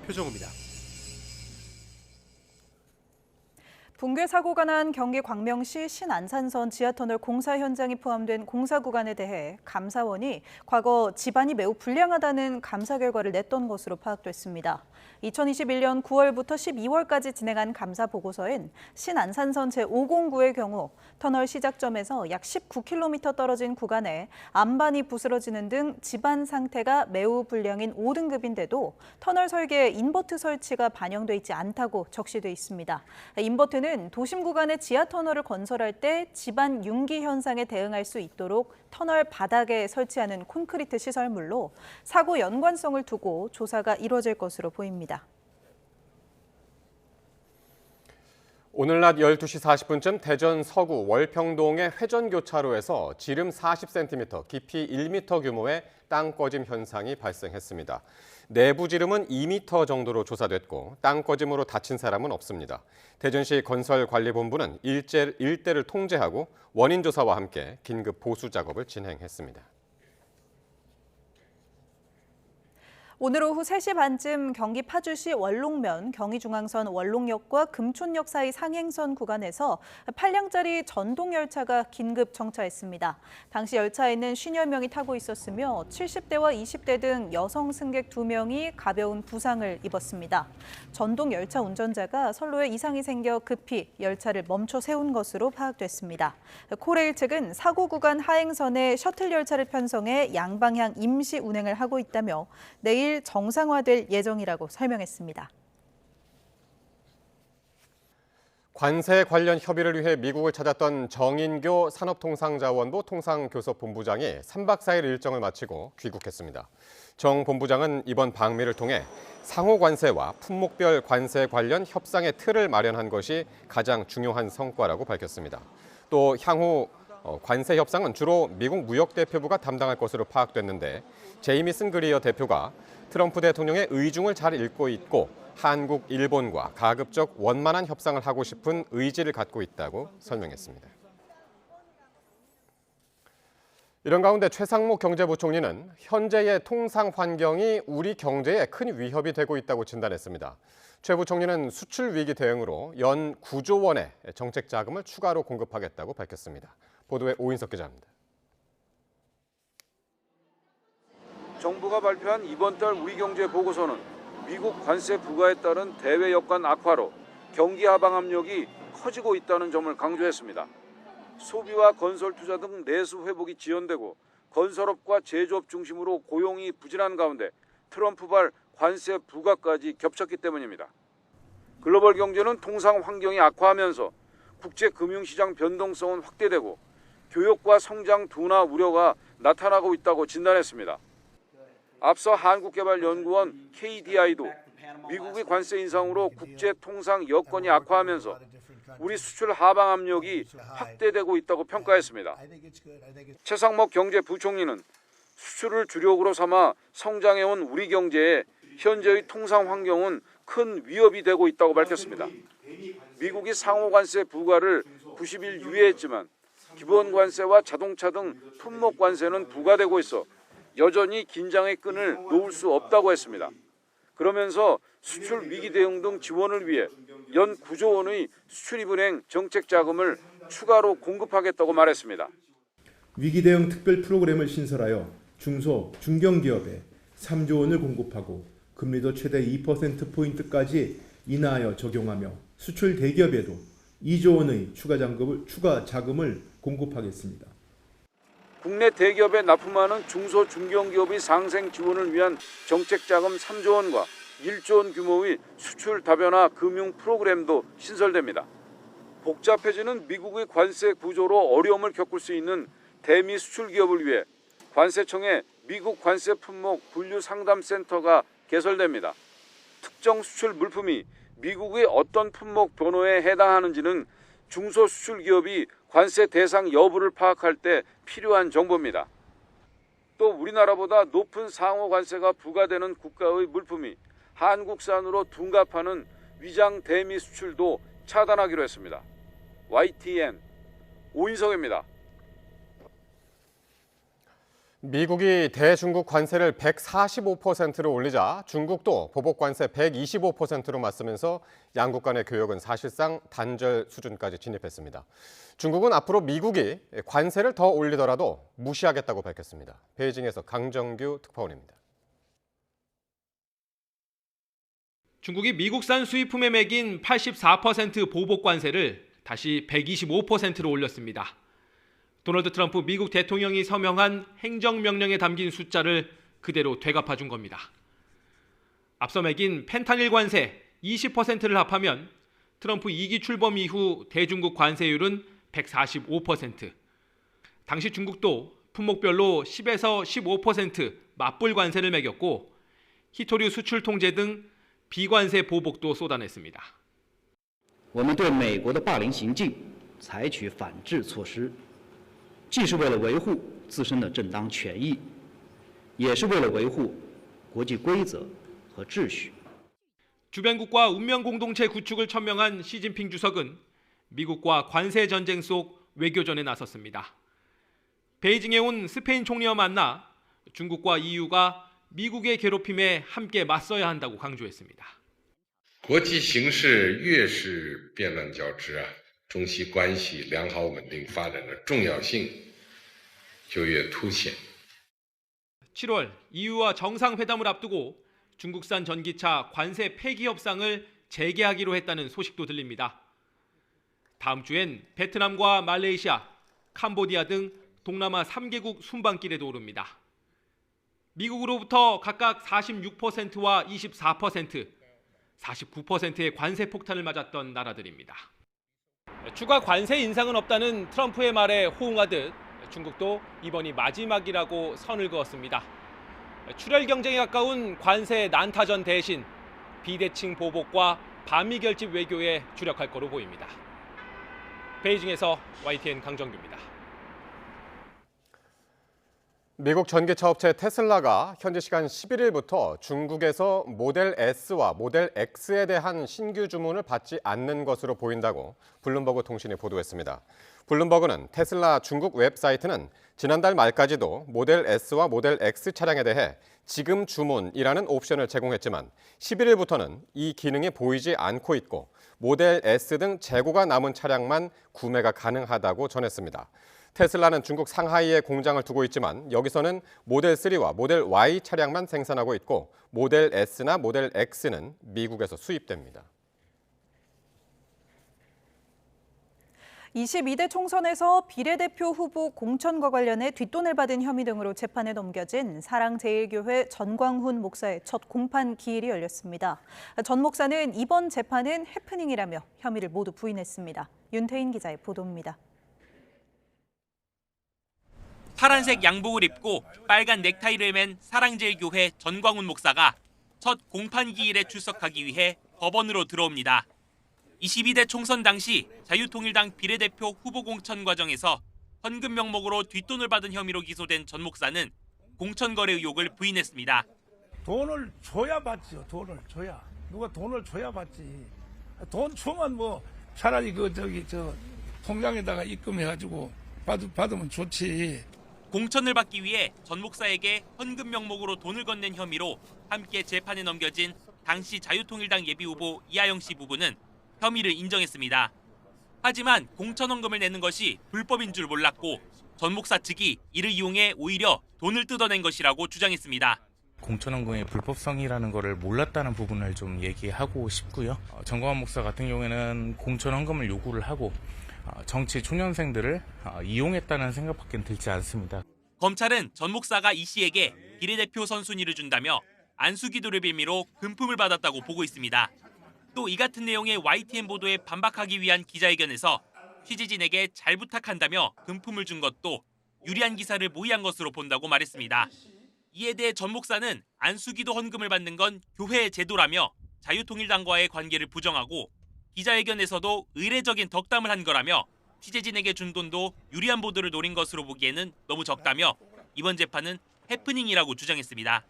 표정우입니다. 붕괴 사고가 난 경기 광명시 신안산선 지하터널 공사 현장이 포함된 공사 구간에 대해 감사원이 과거 지반이 매우 불량하다는 감사 결과를 냈던 것으로 파악됐습니다. 2021년 9월부터 12월까지 진행한 감사 보고서엔 신안산선 제509의 경우 터널 시작점에서 약 19km 떨어진 구간에 안반이 부스러지는 등 지반 상태가 매우 불량인 5등급인데도 터널 설계에 인버트 설치가 반영돼 있지 않다고 적시돼 있습니다. 인버트는 도심 구간의 지하터널을 건설할 때 지반 융기 현상에 대응할 수 있도록 터널 바닥에 설치하는 콘크리트 시설물로 사고 연관성을 두고 조사가 이뤄질 것으로 보입니다. 오늘 낮 12시 40분쯤 대전 서구 월평동의 회전교차로에서 지름 40cm, 깊이 1m 규모의 땅 꺼짐 현상이 발생했습니다. 내부 지름은 2m 정도로 조사됐고 땅 꺼짐으로 다친 사람은 없습니다. 대전시 건설관리본부는 일대를 통제하고 원인 조사와 함께 긴급 보수 작업을 진행했습니다. 오늘 오후 3시 반쯤 경기 파주시 원롱면 경의중앙선 원롱역과 금촌역 사이 상행선 구간에서 8량짜리 전동열차가 긴급 정차했습니다. 당시 열차에는 50여 명이 타고 있었으며 70대와 20대 등 여성 승객 2명이 가벼운 부상을 입었습니다. 전동열차 운전자가 선로에 이상이 생겨 급히 열차를 멈춰 세운 것으로 파악됐습니다. 코레일 측은 사고 구간 하행선에 셔틀 열차를 편성해 양방향 임시 운행을 하고 있다며 내일 정상화될 예정이라고 설명했습니다. 관세 관련 협의를 위해 미국을 찾았던 정인교 산업통상자원부 통상교섭본부장이 3박 4일 일정을 마치고 귀국했습니다. 정 본부장은 이번 방미를 통해 상호 관세와 품목별 관세 관련 협상의 틀을 마련한 것이 가장 중요한 성과라고 밝혔습니다. 또 향후 관세 협상은 주로 미국 무역대표부가 담당할 것으로 파악됐는데 제이미슨 그리어 대표가 트럼프 대통령의 의중을 잘 읽고 있고 한국, 일본과 가급적 원만한 협상을 하고 싶은 의지를 갖고 있다고 설명했습니다. 이런 가운데 최상목 경제부총리는 현재의 통상 환경이 우리 경제에 큰 위협이 되고 있다고 진단했습니다. 최 부총리는 수출 위기 대응으로 연 9조 원의 정책 자금을 추가로 공급하겠다고 밝혔습니다. 보도에 오인석 기자입니다. 정부가 발표한 이번 달 우리 경제 보고서는 미국 관세 부과에 따른 대외 여건 악화로 경기 하방 압력이 커지고 있다는 점을 강조했습니다. 소비와 건설 투자 등 내수 회복이 지연되고 건설업과 제조업 중심으로 고용이 부진한 가운데 트럼프발 관세 부과까지 겹쳤기 때문입니다. 글로벌 경제는 통상 환경이 악화하면서 국제 금융시장 변동성은 확대되고 교역과 성장 둔화 우려가 나타나고 있다고 진단했습니다. 앞서 한국개발연구원 KDI도 미국의 관세 인상으로 국제 통상 여건이 악화하면서 우리 수출 하방 압력이 확대되고 있다고 평가했습니다. 최상목 경제부총리는 수출을 주력으로 삼아 성장해온 우리 경제에 현재의 통상 환경은 큰 위협이 되고 있다고 밝혔습니다. 미국이 상호 관세 부과를 90일 유예했지만 기본 관세와 자동차 등 품목 관세는 부과되고 있어 여전히 긴장의 끈을 놓을 수 없다고 했습니다. 그러면서 수출 위기 대응 등 지원을 위해 연 9조 원의 수출입은행 정책 자금을 추가로 공급하겠다고 말했습니다. 위기 대응 특별 프로그램을 신설하여 중소, 중견기업에 3조 원을 공급하고 금리도 최대 2%포인트까지 인하하여 적용하며 수출 대기업에도 2조 원의 추가 자금을 공급하겠습니다. 국내 대기업에 납품하는 중소, 중견기업의 상생 지원을 위한 정책자금 3조 원과 1조 원 규모의 수출 다변화 금융 프로그램도 신설됩니다. 복잡해지는 미국의 관세 구조로 어려움을 겪을 수 있는 대미 수출 기업을 위해 관세청에 미국 관세 품목 분류 상담센터가 개설됩니다. 특정 수출 물품이 미국의 어떤 품목 번호에 해당하는지는 중소 수출 기업이 관세 대상 여부를 파악할 때 필요한 정보입니다. 또 우리나라보다 높은 상호 관세가 부과되는 국가의 물품이 한국산으로 둔갑하는 위장 대미 수출도 차단하기로 했습니다. YTN 오인석입니다. 미국이 대중국 관세를 145%로 올리자 중국도 보복 관세 125%로 맞서면서 양국 간의 교역은 사실상 단절 수준까지 진입했습니다. 중국은 앞으로 미국이 관세를 더 올리더라도 무시하겠다고 밝혔습니다. 베이징에서 강정규 특파원입니다. 중국이 미국산 수입품에 매긴 84% 보복 관세를 다시 125%로 올렸습니다. 도널드 트럼프 미국 대통령이 서명한 행정명령에 담긴 숫자를 그대로 되갚아준 겁니다. 앞서 매긴 펜타닐 관세 20%를 합하면 트럼프 2기 출범 이후 대중국 관세율은 145%. 당시 중국도 품목별로 10에서 15% 맞불 관세를 매겼고 희토류 수출 통제 등 비관세 보복도 쏟아냈습니다. 我们对美国的霸凌行径采取反制措施，既是为了维护自身的正当权益，也是为了维护国际规则和秩序。 주변국과 운명 공동체 구축을 천명한 시진핑 주석은 미국과 관세 전쟁 속 외교전에 나섰습니다. 베이징에 온 스페인 총리와 만나 중국과 EU가 미국의 괴롭힘에 함께 맞서야 한다고 강조했습니다. 国际形势越是变乱交织啊，中西关系良好稳定发展的重要性就越凸显。 7월 EU와 정상회담을 앞두고 중국산 전기차 관세 폐기 협상을 재개하기로 했다는 소식도 들립니다. 다음 주엔 베트남과 말레이시아, 캄보디아 등 동남아 3개국 순방길에도 오릅니다. 미국으로부터 각각 46%와 24%, 49%의 관세 폭탄을 맞았던 나라들입니다. 추가 관세 인상은 없다는 트럼프의 말에 호응하듯 중국도 이번이 마지막이라고 선을 그었습니다. 출혈 경쟁에 가까운 관세 난타전 대신 비대칭 보복과 반미 결집 외교에 주력할 거로 보입니다. 베이징에서 YTN 강정규입니다. 미국 전기차 업체 테슬라가 현지 시간 11일부터 중국에서 모델 S와 모델 X에 대한 신규 주문을 받지 않는 것으로 보인다고 블룸버그 통신이 보도했습니다. 블룸버그는 테슬라 중국 웹사이트는 지난달 말까지도 모델 S와 모델 X 차량에 대해 지금 주문이라는 옵션을 제공했지만 11일부터는 이 기능이 보이지 않고 있고 모델 S 등 재고가 남은 차량만 구매가 가능하다고 전했습니다. 테슬라는 중국 상하이에 공장을 두고 있지만 여기서는 모델 3와 모델 Y 차량만 생산하고 있고 모델 S나 모델 X는 미국에서 수입됩니다. 22대 총선에서 비례대표 후보 공천과 관련해 뒷돈을 받은 혐의 등으로 재판에 넘겨진 사랑제일교회 전광훈 목사의 첫 공판 기일이 열렸습니다. 전 목사는 이번 재판은 해프닝이라며 혐의를 모두 부인했습니다. 윤태인 기자의 보도입니다. 파란색 양복을 입고 빨간 넥타이를 맨 사랑제일교회 전광훈 목사가 첫 공판기일에 출석하기 위해 법원으로 들어옵니다. 22대 총선 당시 자유통일당 비례대표 후보 공천 과정에서 헌금 명목으로 뒷돈을 받은 혐의로 기소된 전 목사는 공천거래 의혹을 부인했습니다. 돈을 줘야 받지요. 돈을 줘야. 누가 돈을 줘야 받지. 돈 주면 뭐 차라리 통장에다가 입금해가지고 받으면 좋지. 공천을 받기 위해 전 목사에게 헌금 명목으로 돈을 건넨 혐의로 함께 재판에 넘겨진 당시 자유통일당 예비후보 이하영 씨 부부는 혐의를 인정했습니다. 하지만 공천 헌금을 내는 것이 불법인 줄 몰랐고 전 목사 측이 이를 이용해 오히려 돈을 뜯어낸 것이라고 주장했습니다. 공천헌금의 불법성이라는 것을 몰랐다는 부분을 좀 얘기하고 싶고요. 정광훈 목사 같은 경우에는 공천헌금을 요구를 하고 정치 초년생들을 이용했다는 생각밖에 들지 않습니다. 검찰은 전 목사가 이 씨에게 비례대표 선순위를 준다며 안수기도를 빌미로 금품을 받았다고 보고 있습니다. 또 이 같은 내용의 YTN 보도에 반박하기 위한 기자회견에서 취재진에게 잘 부탁한다며 금품을 준 것도 유리한 기사를 모의한 것으로 본다고 말했습니다. 이에 대해 전 목사는 안수기도 헌금을 받는 건 교회의 제도라며 자유통일당과의 관계를 부정하고 기자회견에서도 의례적인 덕담을 한 거라며 취재진에게 준 돈도 유리한 보도를 노린 것으로 보기에는 너무 적다며 이번 재판은 해프닝이라고 주장했습니다.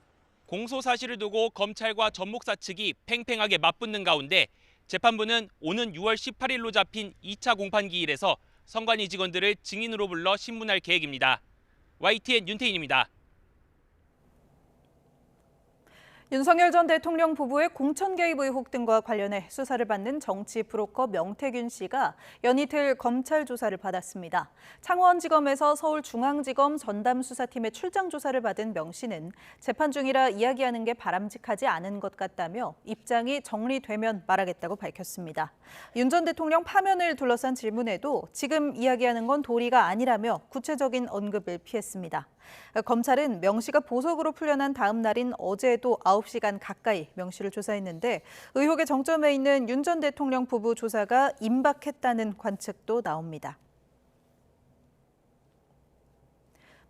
공소 사실을 두고 검찰과 전 목사 측이 팽팽하게 맞붙는 가운데 재판부는 오는 6월 18일로 잡힌 2차 공판기일에서 선관위 직원들을 증인으로 불러 신문할 계획입니다. YTN 윤태인입니다. 윤석열 전 대통령 부부의 공천 개입 의혹 등과 관련해 수사를 받는 정치 브로커 명태균 씨가 연이틀 검찰 조사를 받았습니다. 창원지검에서 서울중앙지검 전담수사팀의 출장 조사를 받은 명 씨는 재판 중이라 이야기하는 게 바람직하지 않은 것 같다며 입장이 정리되면 말하겠다고 밝혔습니다. 윤 전 대통령 파면을 둘러싼 질문에도 지금 이야기하는 건 도리가 아니라며 구체적인 언급을 피했습니다. 검찰은 명 씨가 보석으로 풀려난 다음 날인 어제도 9시간 가까이 명 씨를 조사했는데 의혹의 정점에 있는 윤 전 대통령 부부 조사가 임박했다는 관측도 나옵니다.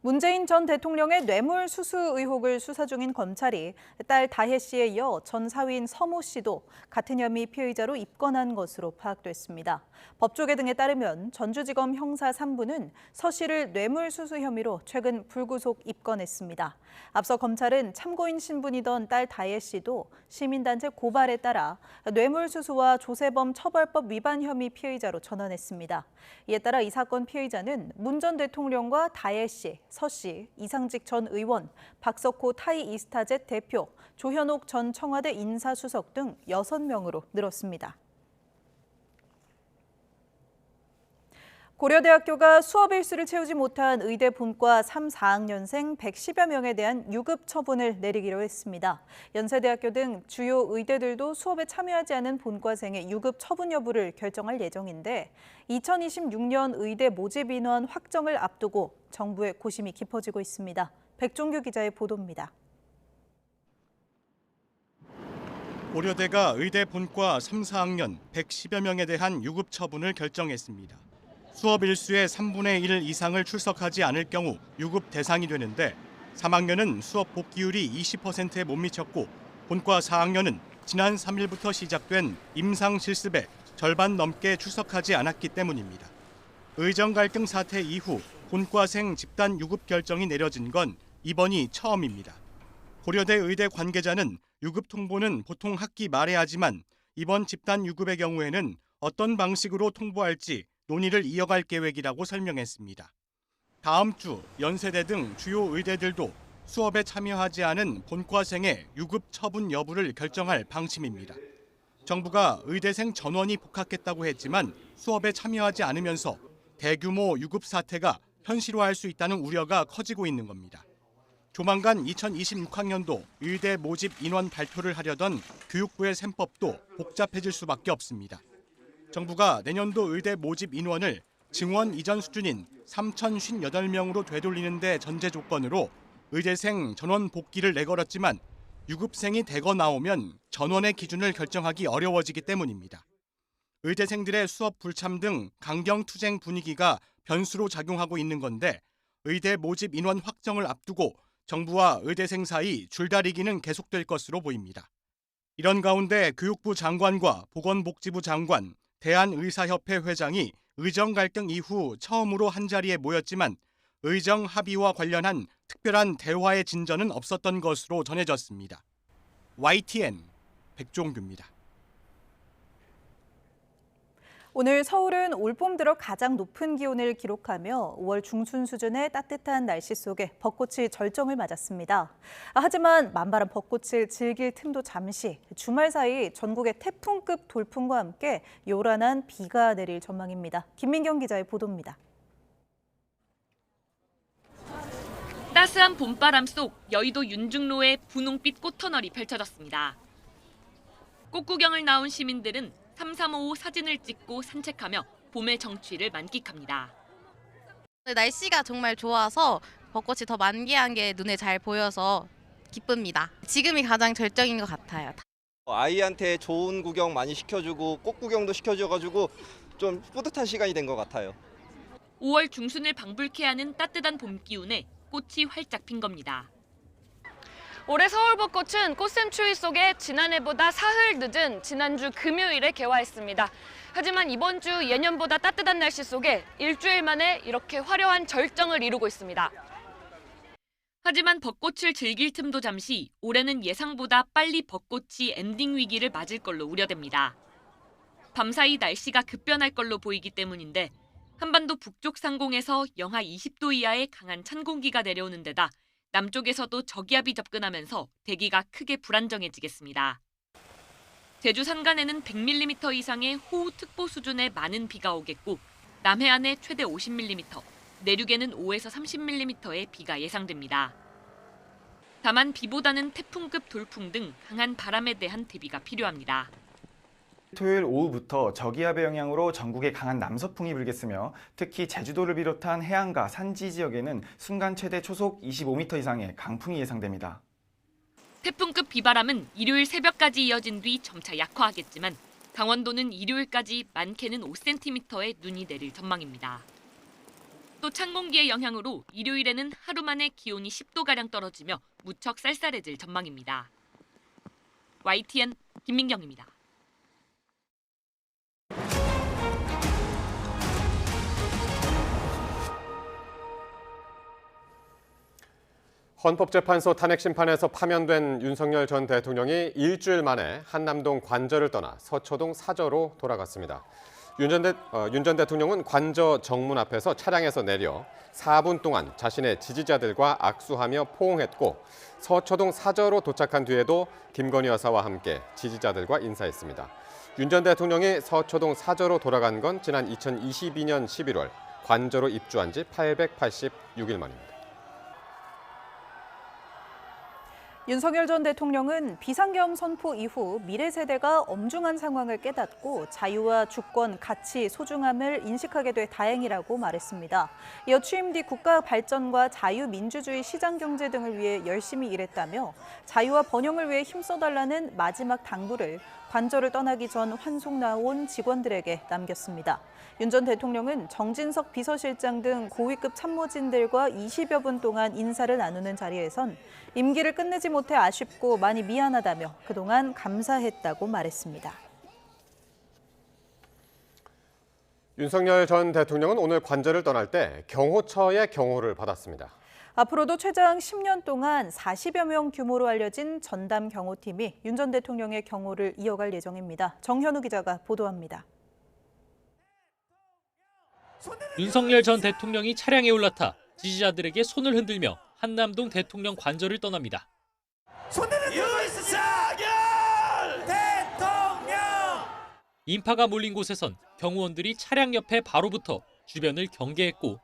문재인 전 대통령의 뇌물수수 의혹을 수사 중인 검찰이 딸 다혜 씨에 이어 전 사위인 서모 씨도 같은 혐의 피의자로 입건한 것으로 파악됐습니다. 법조계 등에 따르면 전주지검 형사 3부는 서 씨를 뇌물수수 혐의로 최근 불구속 입건했습니다. 앞서 검찰은 참고인 신분이던 딸 다혜 씨도 시민단체 고발에 따라 뇌물수수와 조세범 처벌법 위반 혐의 피의자로 전환했습니다. 이에 따라 이 사건 피의자는 문 전 대통령과 다혜 씨, 서 씨, 이상직 전 의원, 박석호 타이 이스타젯 대표, 조현옥 전 청와대 인사수석 등 6명으로 늘었습니다. 고려대학교가 수업 일수를 채우지 못한 의대 본과 3, 4학년생 110여 명에 대한 유급 처분을 내리기로 했습니다. 연세대학교 등 주요 의대들도 수업에 참여하지 않은 본과생의 유급 처분 여부를 결정할 예정인데 2026년 의대 모집 인원 확정을 앞두고 정부의 고심이 깊어지고 있습니다. 백종규 기자의 보도입니다. 고려대가 의대 본과 3, 4학년 110여 명에 대한 유급 처분을 결정했습니다. 수업 일수의 3분의 1 이상을 출석하지 않을 경우 유급 대상이 되는데 3학년은 수업 복귀율이 20%에 못 미쳤고 본과 4학년은 지난 3일부터 시작된 임상 실습에 절반 넘게 출석하지 않았기 때문입니다. 의정 갈등 사태 이후 본과생 집단 유급 결정이 내려진 건 이번이 처음입니다. 고려대 의대 관계자는 유급 통보는 보통 학기 말에 하지만 이번 집단 유급의 경우에는 어떤 방식으로 통보할지 논의를 이어갈 계획이라고 설명했습니다. 다음 주 연세대 등 주요 의대들도 수업에 참여하지 않은 본과생의 유급 처분 여부를 결정할 방침입니다. 정부가 의대생 전원이 복학했다고 했지만 수업에 참여하지 않으면서 대규모 유급 사태가 현실화할 수 있다는 우려가 커지고 있는 겁니다. 조만간 2026학년도 의대 모집 인원 발표를 하려던 교육부의 셈법도 복잡해질 수밖에 없습니다. 정부가 내년도 의대 모집 인원을 증원 이전 수준인 3,058명으로 되돌리는 데 전제 조건으로 의대생 전원 복귀를 내걸었지만 유급생이 대거 나오면 전원의 기준을 결정하기 어려워지기 때문입니다. 의대생들의 수업 불참 등 강경 투쟁 분위기가 변수로 작용하고 있는 건데 의대 모집 인원 확정을 앞두고 정부와 의대생 사이 줄다리기는 계속될 것으로 보입니다. 이런 가운데 교육부 장관과 보건복지부 장관, 대한의사협회 회장이 의정 갈등 이후 처음으로 한자리에 모였지만 의정 합의와 관련한 특별한 대화의 진전은 없었던 것으로 전해졌습니다. YTN 백종규입니다. 오늘 서울은 올봄 들어 가장 높은 기온을 기록하며 5월 중순 수준의 따뜻한 날씨 속에 벚꽃이 절정을 맞았습니다. 하지만 만발한 벚꽃을 즐길 틈도 잠시, 주말 사이 전국에 태풍급 돌풍과 함께 요란한 비가 내릴 전망입니다. 김민경 기자의 보도입니다. 따스한 봄바람 속 여의도 윤중로에 분홍빛 꽃터널이 펼쳐졌습니다. 꽃 구경을 나온 시민들은 3355 사진을 찍고 산책하며 봄의 정취를 만끽합니다. 날씨가 정말 좋아서 벚꽃이 더 만개한 게 눈에 잘 보여서 기쁩니다. 지금이 가장 절정인 것 같아요. 아이한테 좋은 구경 많이 시켜주고 꽃 구경도 시켜줘가지고 좀 뿌듯한 시간이 된 것 같아요. 5월 중순을 방불케 하는 따뜻한 봄 기운에 꽃이 활짝 핀 겁니다. 올해 서울 벚꽃은 꽃샘 추위 속에 지난해보다 사흘 늦은 지난주 금요일에 개화했습니다. 하지만 이번 주 예년보다 따뜻한 날씨 속에 일주일 만에 이렇게 화려한 절정을 이루고 있습니다. 하지만 벚꽃을 즐길 틈도 잠시 올해는 예상보다 빨리 벚꽃이 엔딩 위기를 맞을 걸로 우려됩니다. 밤사이 날씨가 급변할 걸로 보이기 때문인데 한반도 북쪽 상공에서 영하 20도 이하의 강한 찬 공기가 내려오는 데다 남쪽에서도 저기압이 접근하면서 대기가 크게 불안정해지겠습니다. 제주 산간에는 100mm 이상의 호우특보 수준의 많은 비가 오겠고 남해안에 최대 50mm, 내륙에는 5에서 30mm의 비가 예상됩니다. 다만 비보다는 태풍급 돌풍 등 강한 바람에 대한 대비가 필요합니다. 토요일 오후부터 저기압의 영향으로 전국에 강한 남서풍이 불겠으며 특히 제주도를 비롯한 해안가 산지 지역에는 순간 최대 초속 25m 이상의 강풍이 예상됩니다. 태풍급 비바람은 일요일 새벽까지 이어진 뒤 점차 약화하겠지만 강원도는 일요일까지 많게는 5cm의 눈이 내릴 전망입니다. 또 찬 공기의 영향으로 일요일에는 하루 만에 기온이 10도가량 떨어지며 무척 쌀쌀해질 전망입니다. YTN 김민경입니다. 헌법재판소 탄핵심판에서 파면된 윤석열 전 대통령이 일주일 만에 한남동 관저를 떠나 서초동 사저로 돌아갔습니다. 윤 전 대통령은 관저 정문 앞에서 차량에서 내려 4분 동안 자신의 지지자들과 악수하며 포옹했고 서초동 사저로 도착한 뒤에도 김건희 여사와 함께 지지자들과 인사했습니다. 윤 전 대통령이 서초동 사저로 돌아간 건 지난 2022년 11월 관저로 입주한 지 886일 만입니다. 윤석열 전 대통령은 비상계엄 선포 이후 미래 세대가 엄중한 상황을 깨닫고 자유와 주권, 가치, 소중함을 인식하게 돼 다행이라고 말했습니다. 이어 취임 뒤 국가 발전과 자유민주주의 시장경제 등을 위해 열심히 일했다며 자유와 번영을 위해 힘써달라는 마지막 당부를 관저를 떠나기 전 환송 나온 직원들에게 남겼습니다. 윤 전 대통령은 정진석 비서실장 등 고위급 참모진들과 20여 분 동안 인사를 나누는 자리에선 임기를 끝내지 못해 아쉽고 많이 미안하다며 그동안 감사했다고 말했습니다. 윤석열 전 대통령은 오늘 관저를 떠날 때 경호처의 경호를 받았습니다. 앞으로도 최장 10년 동안 40여 명 규모로 알려진 전담 경호팀이 윤 전 대통령의 경호를 이어갈 예정입니다. 정현우 기자가 보도합니다. 윤석열 전 대통령이 차량에 올라타 지지자들에게 손을 흔들며 한남동 대통령 관저를 떠납니다. 윤석열 대통령! 인파가 몰린 곳에선 경호원들이 차량 옆에 바로 붙어 주변을 경계했고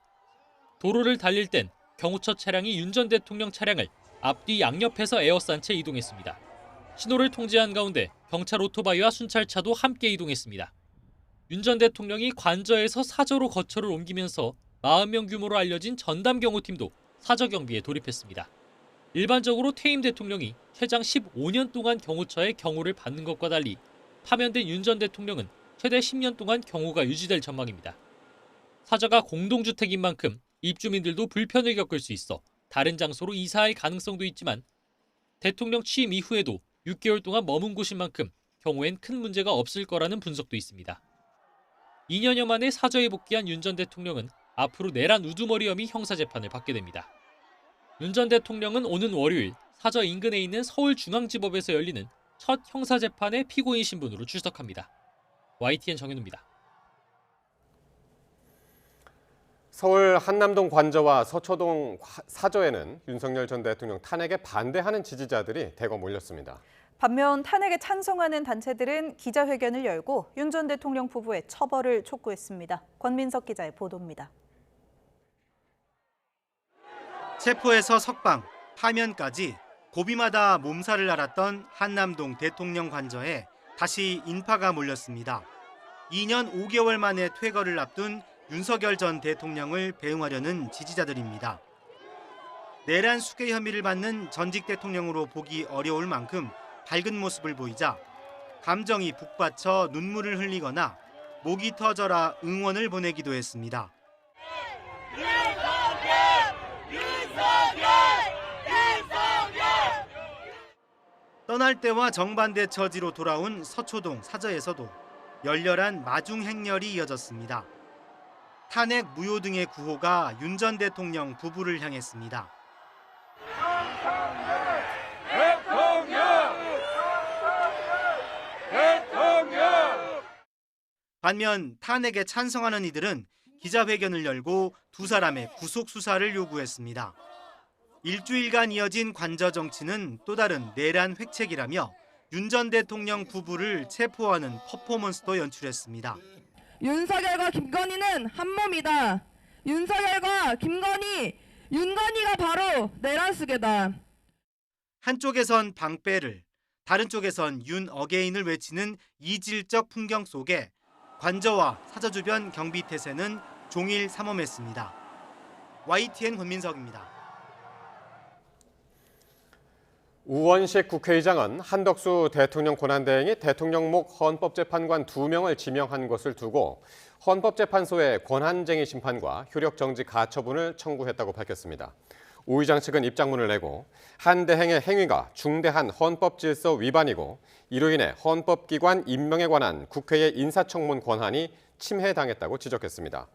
도로를 달릴 땐 경호처 차량이 윤 전 대통령 차량을 앞뒤 양옆에서 에워싼 채 이동했습니다. 신호를 통제한 가운데 경찰 오토바이와 순찰차도 함께 이동했습니다. 윤 전 대통령이 관저에서 사저로 거처를 옮기면서 40명 규모로 알려진 전담 경호팀도 사저 경비에 돌입했습니다. 일반적으로 퇴임 대통령이 최장 15년 동안 경호처의 경호를 받는 것과 달리 파면된 윤 전 대통령은 최대 10년 동안 경호가 유지될 전망입니다. 사저가 공동주택인 만큼 입주민들도 불편을 겪을 수 있어 다른 장소로 이사할 가능성도 있지만 대통령 취임 이후에도 6개월 동안 머문 곳인 만큼 경우엔 큰 문제가 없을 거라는 분석도 있습니다. 2년여 만에 사저에 복귀한 윤 전 대통령은 앞으로 내란 우두머리 혐의 형사재판을 받게 됩니다. 윤 전 대통령은 오는 월요일 사저 인근에 있는 서울중앙지법에서 열리는 첫 형사재판에 피고인 신분으로 출석합니다. YTN 정현우입니다. 서울 한남동 관저와 서초동 사저에는 윤석열 전 대통령 탄핵에 반대하는 지지자들이 대거 몰렸습니다. 반면 탄핵에 찬성하는 단체들은 기자회견을 열고 윤 전 대통령 부부의 처벌을 촉구했습니다. 권민석 기자의 보도입니다. 체포에서 석방, 파면까지 고비마다 몸살을 앓았던 한남동 대통령 관저에 다시 인파가 몰렸습니다. 2년 5개월 만에 퇴거를 앞둔 윤석열 전 대통령을 배웅하려는 지지자들입니다. 내란 수괴 혐의를 받는 전직 대통령으로 보기 어려울 만큼 밝은 모습을 보이자 감정이 북받쳐 눈물을 흘리거나 목이 터져라 응원을 보내기도 했습니다. 떠날 때와 정반대 처지로 돌아온 서초동 사저에서도 열렬한 마중 행렬이 이어졌습니다. 탄핵 무효 등의 구호가 윤 전 대통령 부부를 향했습니다. 반면 탄핵에 찬성하는 이들은 기자회견을 열고 두 사람의 구속 수사를 요구했습니다. 일주일간 이어진 관저 정치는 또 다른 내란 획책이라며 윤 전 대통령 부부를 체포하는 퍼포먼스도 연출했습니다. 윤석열과 김건희는 한 몸이다. 윤석열과 김건희, 윤건희가 바로 내란 수괴다. 한쪽에선 방패를, 다른 쪽에선 윤 어게인을 외치는 이질적 풍경 속에 관저와 사저 주변 경비 태세는 종일 삼엄했습니다. YTN 권민석입니다. 우원식 국회의장은 한덕수 대통령 권한대행이 대통령목 헌법재판관 2명을 지명한 것을 두고 헌법재판소에 권한쟁의 심판과 효력정지 가처분을 청구했다고 밝혔습니다. 우 의장 측은 입장문을 내고 한 대행의 행위가 중대한 헌법질서 위반이고 이로 인해 헌법기관 임명에 관한 국회의 인사청문 권한이 침해당했다고 지적했습니다.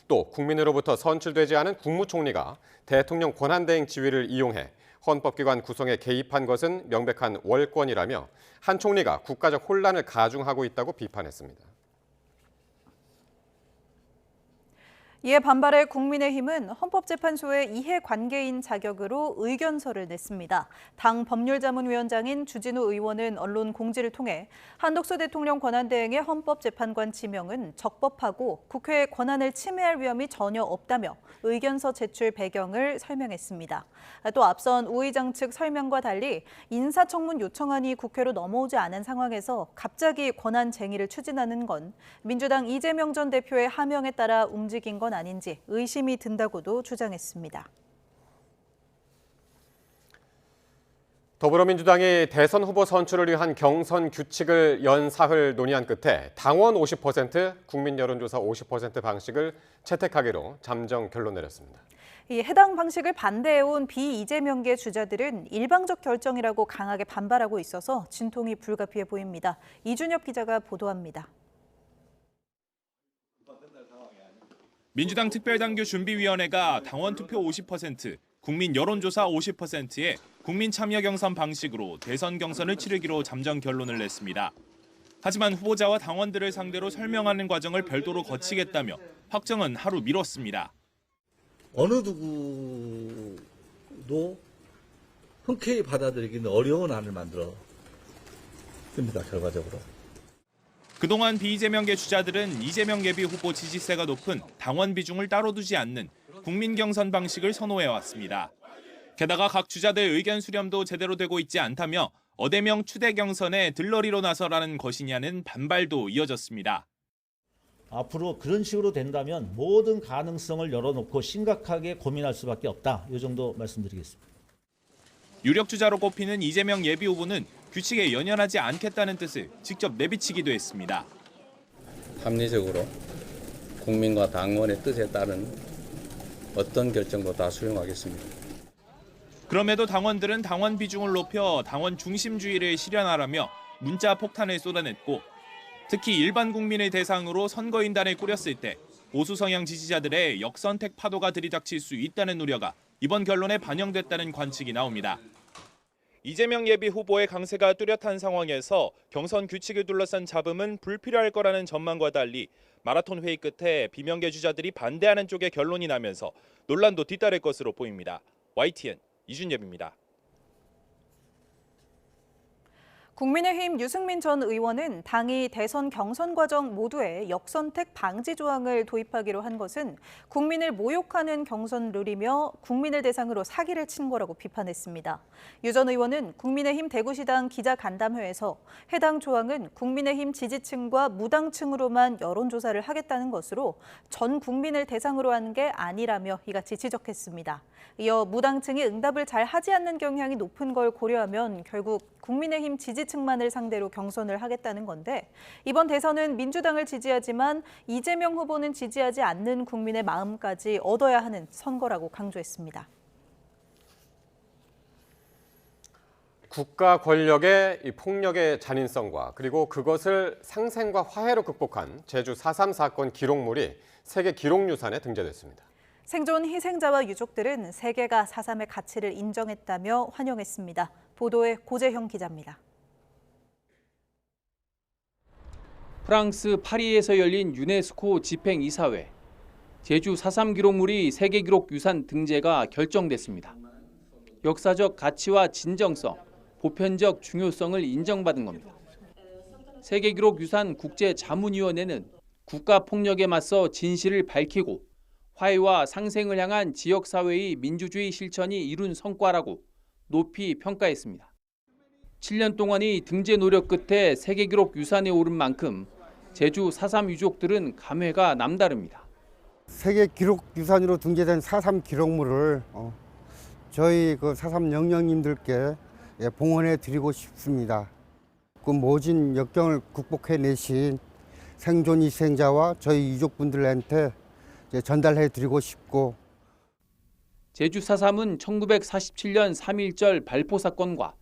또 국민으로부터 선출되지 않은 국무총리가 대통령 권한대행 지위를 이용해 헌법기관 구성에 개입한 것은 명백한 월권이라며 한 총리가 국가적 혼란을 가중하고 있다고 비판했습니다. 이에 반발해 국민의힘은 헌법재판소의 이해관계인 자격으로 의견서를 냈습니다. 당 법률자문위원장인 주진우 의원은 언론 공지를 통해 한덕수 대통령 권한대행의 헌법재판관 지명은 적법하고 국회의 권한을 침해할 위험이 전혀 없다며 의견서 제출 배경을 설명했습니다. 또 앞선 우 의장 측 설명과 달리 인사청문 요청안이 국회로 넘어오지 않은 상황에서 갑자기 권한쟁의를 추진하는 건 민주당 이재명 전 대표의 하명에 따라 움직인 건 아닌지 의심이 든다고도 주장했습니다. 더불어민주당이 대선 후보 선출을 위한 경선 규칙을 연 사흘 논의한 끝에 당원 50%, 국민 여론조사 50% 방식을 채택하기로 잠정 결론 내렸습니다. 이 해당 방식을 반대해온 비이재명계 주자들은 일방적 결정이라고 강하게 반발하고 있어서 진통이 불가피해 보입니다. 이준엽 기자가 보도합니다. 민주당 특별당규준비위원회가 당원 투표 50%, 국민 여론조사 50%의 국민 참여 경선 방식으로 대선 경선을 치르기로 잠정 결론을 냈습니다. 하지만 후보자와 당원들을 상대로 설명하는 과정을 별도로 거치겠다며 확정은 하루 미뤘습니다. 어느 누구도 흔쾌히 받아들이기는 어려운 안을 만들었습니다, 결과적으로. 그동안 비이재명계 주자들은 이재명 예비 후보 지지세가 높은 당원 비중을 따로 두지 않는 국민 경선 방식을 선호해왔습니다. 게다가 각 주자들의 의견 수렴도 제대로 되고 있지 않다며 어대명 추대 경선에 들러리로 나서라는 것이냐는 반발도 이어졌습니다. 앞으로 그런 식으로 된다면 모든 가능성을 열어놓고 심각하게 고민할 수밖에 없다. 이 정도 말씀드리겠습니다. 유력 주자로 꼽히는 이재명 예비 후보는 규칙에 연연하지 않겠다는 뜻을 직접 내비치기도 했습니다. 합리적으로 국민과 당원의 뜻에 따른 어떤 결정도 다 수용하겠습니다. 그럼에도 당원들은 당원 비중을 높여 당원 중심주의를 실현하라며 문자 폭탄을 쏟아냈고 특히 일반 국민을 대상으로 선거인단을 꾸렸을 때 보수 성향 지지자들의 역선택 파도가 들이닥칠 수 있다는 우려가 이번 결론에 반영됐다는 관측이 나옵니다. 이재명 예비 후보의 강세가 뚜렷한 상황에서 경선 규칙을 둘러싼 잡음은 불필요할 거라는 전망과 달리 마라톤 회의 끝에 비명계 주자들이 반대하는 쪽의 결론이 나면서 논란도 뒤따를 것으로 보입니다. YTN 이준엽입니다. 국민의힘 유승민 전 의원은 당이 대선 경선 과정 모두에 역선택 방지 조항을 도입하기로 한 것은 국민을 모욕하는 경선 룰이며 국민을 대상으로 사기를 친 거라고 비판했습니다. 유 전 의원은 국민의힘 대구시당 기자간담회에서 해당 조항은 국민의힘 지지층과 무당층으로만 여론조사를 하겠다는 것으로 전 국민을 대상으로 한 게 아니라며 이같이 지적했습니다. 이어 무당층이 응답을 잘 하지 않는 경향이 높은 걸 고려하면 결국 국민의힘 지지층만을 상대로 경선을 하겠다는 건데 이번 대선은 민주당을 지지하지만 이재명 후보는 지지하지 않는 국민의 마음까지 얻어야 하는 선거라고 강조했습니다. 국가 권력의 이 폭력의 잔인성과 그리고 그것을 상생과 화해로 극복한 제주 4.3 사건 기록물이 세계 기록유산에 등재됐습니다. 생존 희생자와 유족들은 세계가 4.3의 가치를 인정했다며 환영했습니다. 보도에 고재형 기자입니다. 프랑스 파리에서 열린 유네스코 집행이사회. 제주 4.3 기록물이 세계기록유산 등재가 결정됐습니다. 역사적 가치와 진정성, 보편적 중요성을 인정받은 겁니다. 세계기록유산 국제자문위원회는 국가폭력에 맞서 진실을 밝히고 화해와 상생을 향한 지역사회의 민주주의 실천이 이룬 성과라고 높이 평가했습니다. 7년 동안의 등재 노력 끝에 세계기록 유산에 오른 만큼 제주 4.3 유족들은 감회가 남다릅니다. 세계기록유산으로 등재된 4.3 기록물을 저희 4.3 영령님들께 봉헌해 드리고 싶습니다. 그 모진 역경을 극복해내신 생존 희생자와 저희 유족분들한테 전달해 드리고 싶고 제주 4.3은 1947년 3.1절 발포 사건과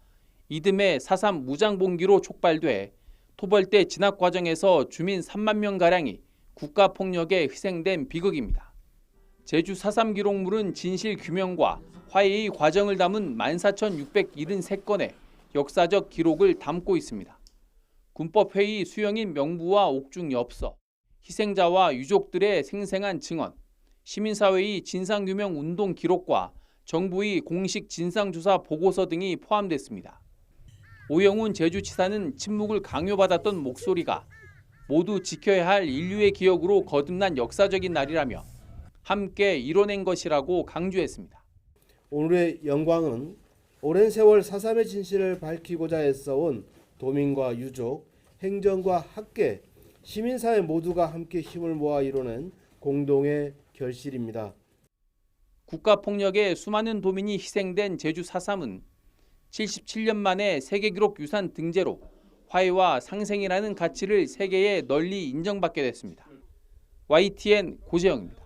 이듬해 4.3 무장봉기로 촉발돼 토벌대 진압 과정에서 주민 3만 명가량이 국가폭력에 희생된 비극입니다. 제주 4.3 기록물은 진실 규명과 화해의 과정을 담은 14,673건의 역사적 기록을 담고 있습니다. 군법회의 수령인 명부와 옥중 엽서, 희생자와 유족들의 생생한 증언, 시민사회의 진상규명 운동 기록과 정부의 공식 진상조사 보고서 등이 포함됐습니다. 오영훈 제주지사는 침묵을 강요받았던 목소리가 모두 지켜야 할 인류의 기억으로 거듭난 역사적인 날이라며 함께 이뤄낸 것이라고 강조했습니다. 오늘의 영광은 오랜 세월 4.3의 진실을 밝히고자 애써온 도민과 유족, 행정과 학계, 시민사회 모두가 함께 힘을 모아 이뤄낸 공동의 결실입니다. 국가폭력에 수많은 도민이 희생된 제주 4.3은 77년 만에 세계기록 유산 등재로 화해와 상생이라는 가치를 세계에 널리 인정받게 됐습니다. YTN 고재영입니다.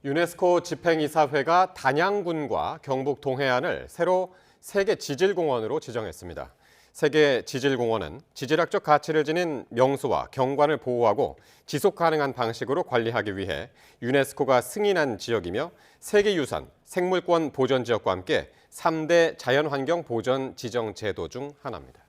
유네스코 집행이사회가 단양군과 경북 동해안을 새로 세계 지질공원으로 지정했습니다. 세계 지질공원은 지질학적 가치를 지닌 명소와 경관을 보호하고 지속 가능한 방식으로 관리하기 위해 유네스코가 승인한 지역이며 세계유산, 생물권 보전 지역과 함께 3대 자연환경 보전 지정 제도 중 하나입니다.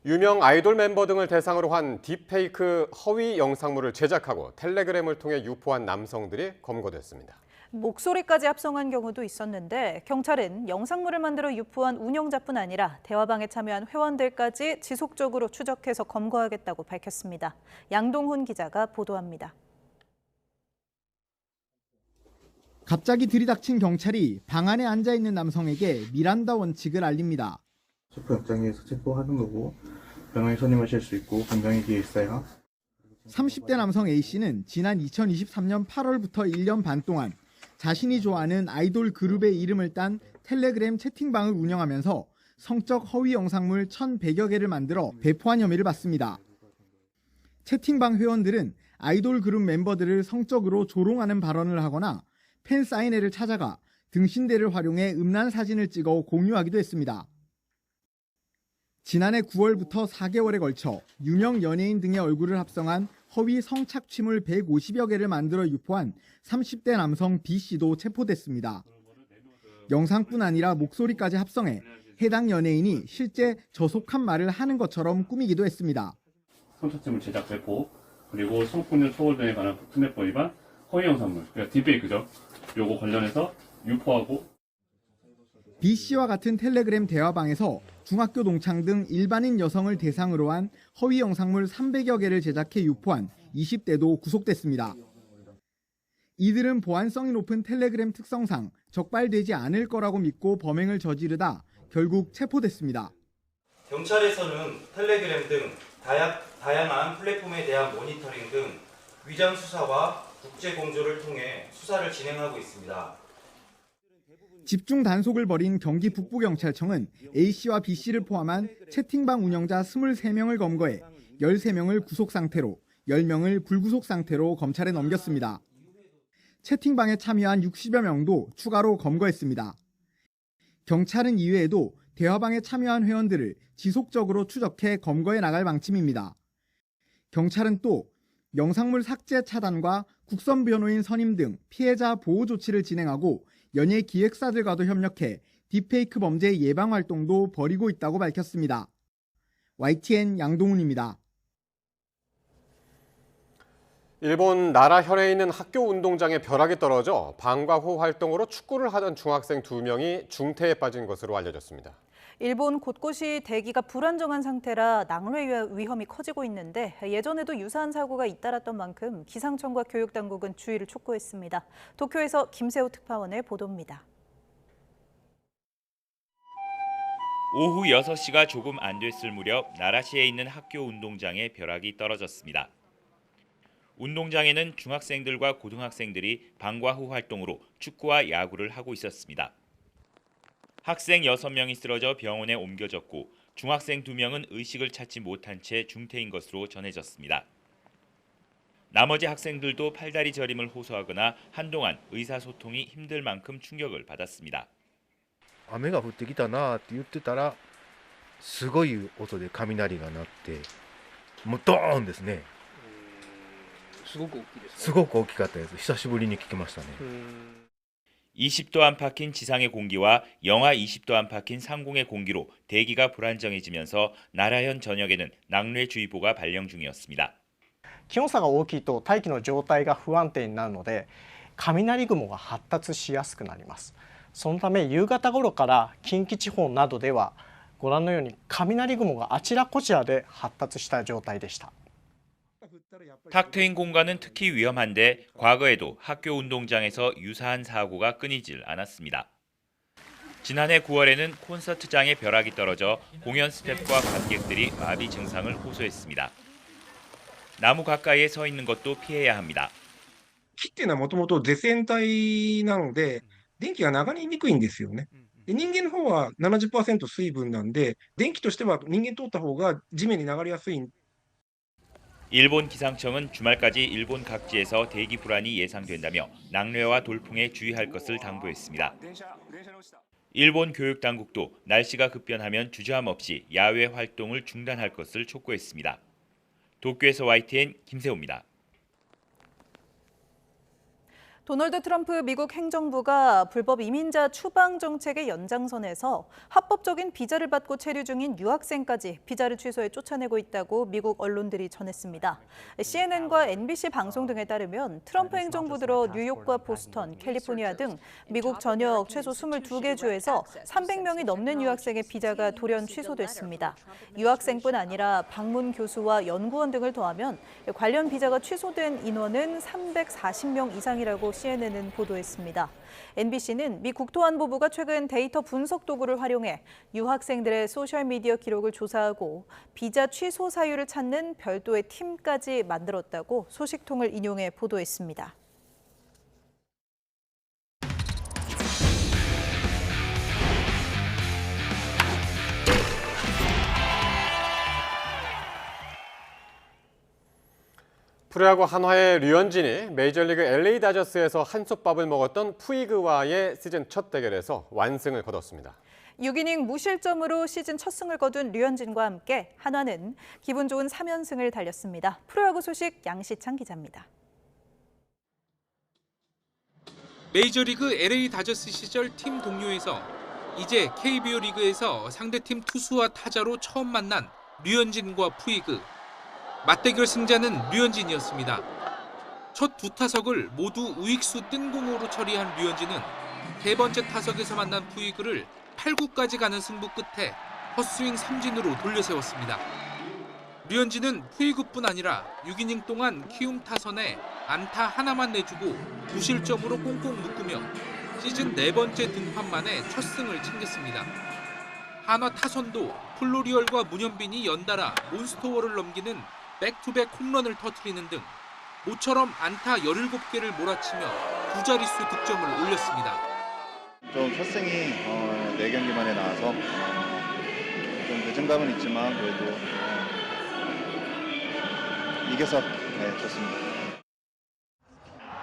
유명 아이돌 멤버 등을 대상으로 한 딥페이크 허위 영상물을 제작하고 텔레그램을 통해 유포한 남성들이 검거됐습니다. 목소리까지 합성한 경우도 있었는데 경찰은 영상물을 만들어 유포한 운영자뿐 아니라 대화방에 참여한 회원들까지 지속적으로 추적해서 검거하겠다고 밝혔습니다. 양동훈 기자가 보도합니다. 갑자기 들이닥친 경찰이 방 안에 앉아있는 남성에게 미란다 원칙을 알립니다. 체포영장에서 체포하는 거고 병원에 선임하실 수 있고 감정이 뒤에 있어요. 30대 남성 A씨는 지난 2023년 8월부터 1년 반 동안 자신이 좋아하는 아이돌 그룹의 이름을 딴 텔레그램 채팅방을 운영하면서 성적 허위 영상물 1,100여 개를 만들어 배포한 혐의를 받습니다. 채팅방 회원들은 아이돌 그룹 멤버들을 성적으로 조롱하는 발언을 하거나 팬 사인회를 찾아가 등신대를 활용해 음란 사진을 찍어 공유하기도 했습니다. 지난해 9월부터 4개월에 걸쳐 유명 연예인 등의 얼굴을 합성한 허위 성착취물 150여 개를 만들어 유포한 30대 남성 B씨도 체포됐습니다. 영상뿐 아니라 목소리까지 합성해 해당 연예인이 실제 저속한 말을 하는 것처럼 꾸미기도 했습니다. 성착취물 제작 배포, 그리고 성폭력 처벌 등에 관한 특례법 위반, 허위 영상물, 그러니까 딥페이크죠. 요거 관련해서 유포하고. B씨와 같은 텔레그램 대화방에서 중학교 동창 등 일반인 여성을 대상으로 한 허위 영상물 300여 개를 제작해 유포한 20대도 구속됐습니다. 이들은 보안성이 높은 텔레그램 특성상 적발되지 않을 거라고 믿고 범행을 저지르다 결국 체포됐습니다. 경찰에서는 텔레그램 등 다양한 플랫폼에 대한 모니터링 등 위장 수사와 국제 공조를 통해 수사를 진행하고 있습니다. 집중 단속을 벌인 경기 북부경찰청은 A씨와 B씨를 포함한 채팅방 운영자 23명을 검거해 13명을 구속 상태로 10명을 불구속 상태로 검찰에 넘겼습니다. 채팅방에 참여한 60여 명도 추가로 검거했습니다. 경찰은 이외에도 대화방에 참여한 회원들을 지속적으로 추적해 검거해 나갈 방침입니다. 경찰은 또 영상물 삭제 차단과 국선 변호인 선임 등 피해자 보호 조치를 진행하고 연예 기획사들과도 협력해 딥페이크 범죄 예방 활동도 벌이고 있다고 밝혔습니다. YTN 양동훈입니다. 일본 나라현에 있는 학교 운동장에 벼락이 떨어져 방과 후 활동으로 축구를 하던 중학생 2명이 중태에 빠진 것으로 알려졌습니다. 일본 곳곳이 대기가 불안정한 상태라 낙뢰 위험이 커지고 있는데 예전에도 유사한 사고가 잇따랐던 만큼 기상청과 교육당국은 주의를 촉구했습니다. 도쿄에서 김세호 특파원의 보도입니다. 오후 6시가 조금 안 됐을 무렵 나라시에 있는 학교 운동장에 벼락이 떨어졌습니다. 운동장에는 중학생들과 고등학생들이 방과 후 활동으로 축구와 야구를 하고 있었습니다. 학생 6명이 쓰러져 병원에 옮겨졌고 중학생 2명은 의식을 찾지 못한 채 중태인 것으로 전해졌습니다. 나머지 학생들도 팔다리 저림을 호소하거나 한동안 의사소통이 힘들 만큼 충격을 받았습니다. 雨が降ってきたなって言ってたらすごい音で雷が鳴ってもうドーンですね。すごく大きいです。すごく大きかったです。久しぶりに聞きましたね。 20도 안팎인 지상의 공기와 영하 20도 안팎인 상공의 공기로 대기가 불안정해지면서 나라현 전역에는 낙뢰주의보가 발령 중이었습니다. 気温差が大きいと大気の状態が不安定になるので雷雲が発達しやすくなります。そのため夕方頃から近畿地方などではご覧のように雷雲があちらこちらで発達した状態でした。 탁 트인 공간은 특히 위험한데 과거에도 학교 운동장에서 유사한 사고가 끊이질 않았습니다. 지난해 9월에는 콘서트장에 벼락이 떨어져 공연 스태프와 관객들이 마비 증상을 호소했습니다. 나무 가까이에 서 있는 것도 피해야 합니다. 木っていうのはもともと絶縁体なので電気が流れにくいんですよね。で人間の方は 70% 水分なんで電気としては人間通った方が地面に流れやすい。 일본 기상청은 주말까지 일본 각지에서 대기 불안이 예상된다며 낙뢰와 돌풍에 주의할 것을 당부했습니다. 일본 교육당국도 날씨가 급변하면 주저함 없이 야외 활동을 중단할 것을 촉구했습니다. 도쿄에서 YTN 김세호입니다. 도널드 트럼프 미국 행정부가 불법 이민자 추방 정책의 연장선에서 합법적인 비자를 받고 체류 중인 유학생까지 비자를 취소해 쫓아내고 있다고 미국 언론들이 전했습니다. CNN과 NBC 방송 등에 따르면 트럼프 행정부 들어 뉴욕과 보스턴, 캘리포니아 등 미국 전역 최소 22개 주에서 300명이 넘는 유학생의 비자가 돌연 취소됐습니다. 유학생뿐 아니라 방문 교수와 연구원 등을 더하면 관련 비자가 취소된 인원은 340명 이상이라고 CNN은 보도했습니다. NBC는 미 국토안보부가 최근 데이터 분석 도구를 활용해 유학생들의 소셜미디어 기록을 조사하고 비자 취소 사유를 찾는 별도의 팀까지 만들었다고 소식통을 인용해 보도했습니다. 프로야구 한화의 류현진이 메이저리그 LA 다저스에서 한솥밥을 먹었던 푸이그와의 시즌 첫 대결에서 완승을 거뒀습니다. 6이닝 무실점으로 시즌 첫 승을 거둔 류현진과 함께 한화는 기분 좋은 3연승을 달렸습니다. 프로야구 소식 양시창 기자입니다. 메이저리그 LA 다저스 시절 팀 동료에서 이제 KBO 리그에서 상대팀 투수와 타자로 처음 만난 류현진과 푸이그. 맞대결 승자는 류현진이었습니다. 첫 두 타석을 모두 우익수 뜬 공으로 처리한 류현진은 세 번째 타석에서 만난 푸이그를 8구까지 가는 승부 끝에 헛스윙 삼진으로 돌려세웠습니다. 류현진은 푸이그뿐 아니라 6이닝 동안 키움 타선에 안타 하나만 내주고 무실점으로 꽁꽁 묶으며 시즌 네 번째 등판 만에 첫 승을 챙겼습니다. 한화 타선도 플로리얼과 문현빈이 연달아 몬스터월을 넘기는 백투백 홈런을 터뜨리는 등 모처럼 안타 17개를 몰아치며 두 자릿수 득점을 올렸습니다. 좀 첫 승이 4경기 만에 나와서 좀 늦은 감은 있지만 그래도 이겨서 좋습니다.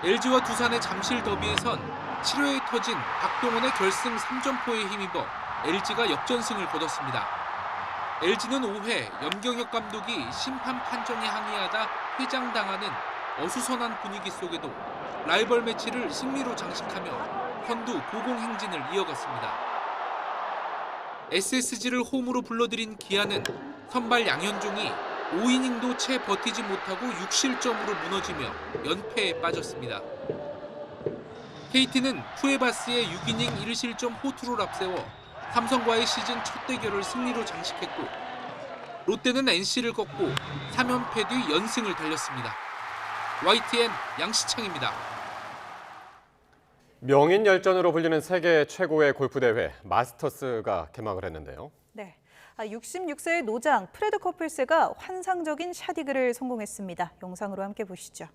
LG와 두산의 잠실 더비에선 7회에 터진 박동원의 결승 3점포에 힘입어 LG가 역전승을 거뒀습니다. LG는 5회 염경엽 감독이 심판 판정에 항의하다 퇴장당하는 어수선한 분위기 속에도 라이벌 매치를 승리로 장식하며 선두 고공행진을 이어갔습니다. SSG를 홈으로 불러들인 기아는 선발 양현종이 5이닝도 채 버티지 못하고 6실점으로 무너지며 연패에 빠졌습니다. KT는 쿠에바스의 6이닝 1실점 호투를 앞세워 삼성과의 시즌 첫 대결을 승리로 장식했고 롯데는 NC를 꺾고 3연패 뒤 연승을 달렸습니다. YTN 양시창입니다. 명인열전으로 불리는 세계 최고의 골프 대회 마스터스가 개막을 했는데요. 네, 66세의 노장 프레드 커플스가 환상적인 샷이글을 성공했습니다. 영상으로 함께 보시죠.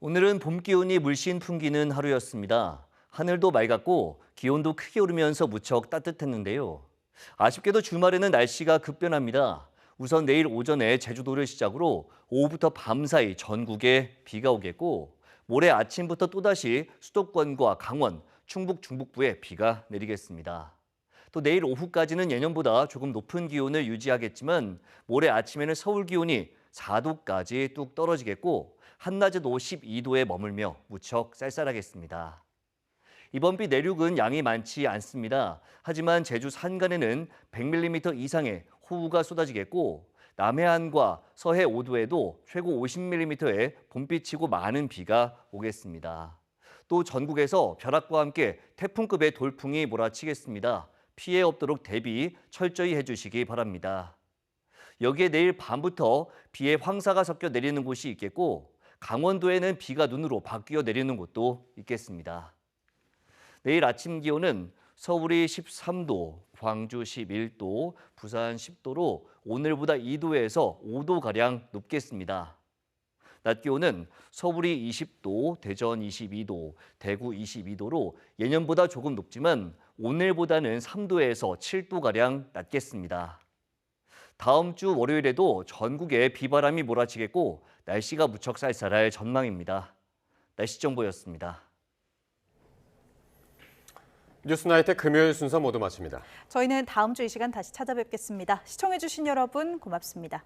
오늘은 봄 기온이 물씬 풍기는 하루였습니다. 하늘도 맑았고 기온도 크게 오르면서 무척 따뜻했는데요. 아쉽게도 주말에는 날씨가 급변합니다. 우선 내일 오전에 제주도를 시작으로 오후부터 밤사이 전국에 비가 오겠고 모레 아침부터 또다시 수도권과 강원, 충북 중북부에 비가 내리겠습니다. 또 내일 오후까지는 예년보다 조금 높은 기온을 유지하겠지만 모레 아침에는 서울 기온이 4도까지 뚝 떨어지겠고 한낮에도 12도에 머물며 무척 쌀쌀하겠습니다. 이번 비 내륙은 양이 많지 않습니다. 하지만 제주 산간에는 100mm 이상의 호우가 쏟아지겠고 남해안과 서해 5도에도 최고 50mm의 봄비치고 많은 비가 오겠습니다. 또 전국에서 벼락과 함께 태풍급의 돌풍이 몰아치겠습니다. 피해 없도록 대비 철저히 해주시기 바랍니다. 여기에 내일 밤부터 비에 황사가 섞여 내리는 곳이 있겠고 강원도에는 비가 눈으로 바뀌어 내리는 곳도 있겠습니다. 내일 아침 기온은 서울이 13도, 광주 11도, 부산 10도로 오늘보다 2도에서 5도가량 높겠습니다. 낮 기온은 서울이 20도, 대전 22도, 대구 22도로 예년보다 조금 높지만 오늘보다는 3도에서 7도가량 낮겠습니다. 다음 주 월요일에도 전국에 비바람이 몰아치겠고 날씨가 무척 쌀쌀할 전망입니다. 날씨 정보였습니다. 뉴스나이트 금요일 순서 모두 마칩니다. 저희는 다음 주 이 시간 다시 찾아뵙겠습니다. 시청해주신 여러분 고맙습니다.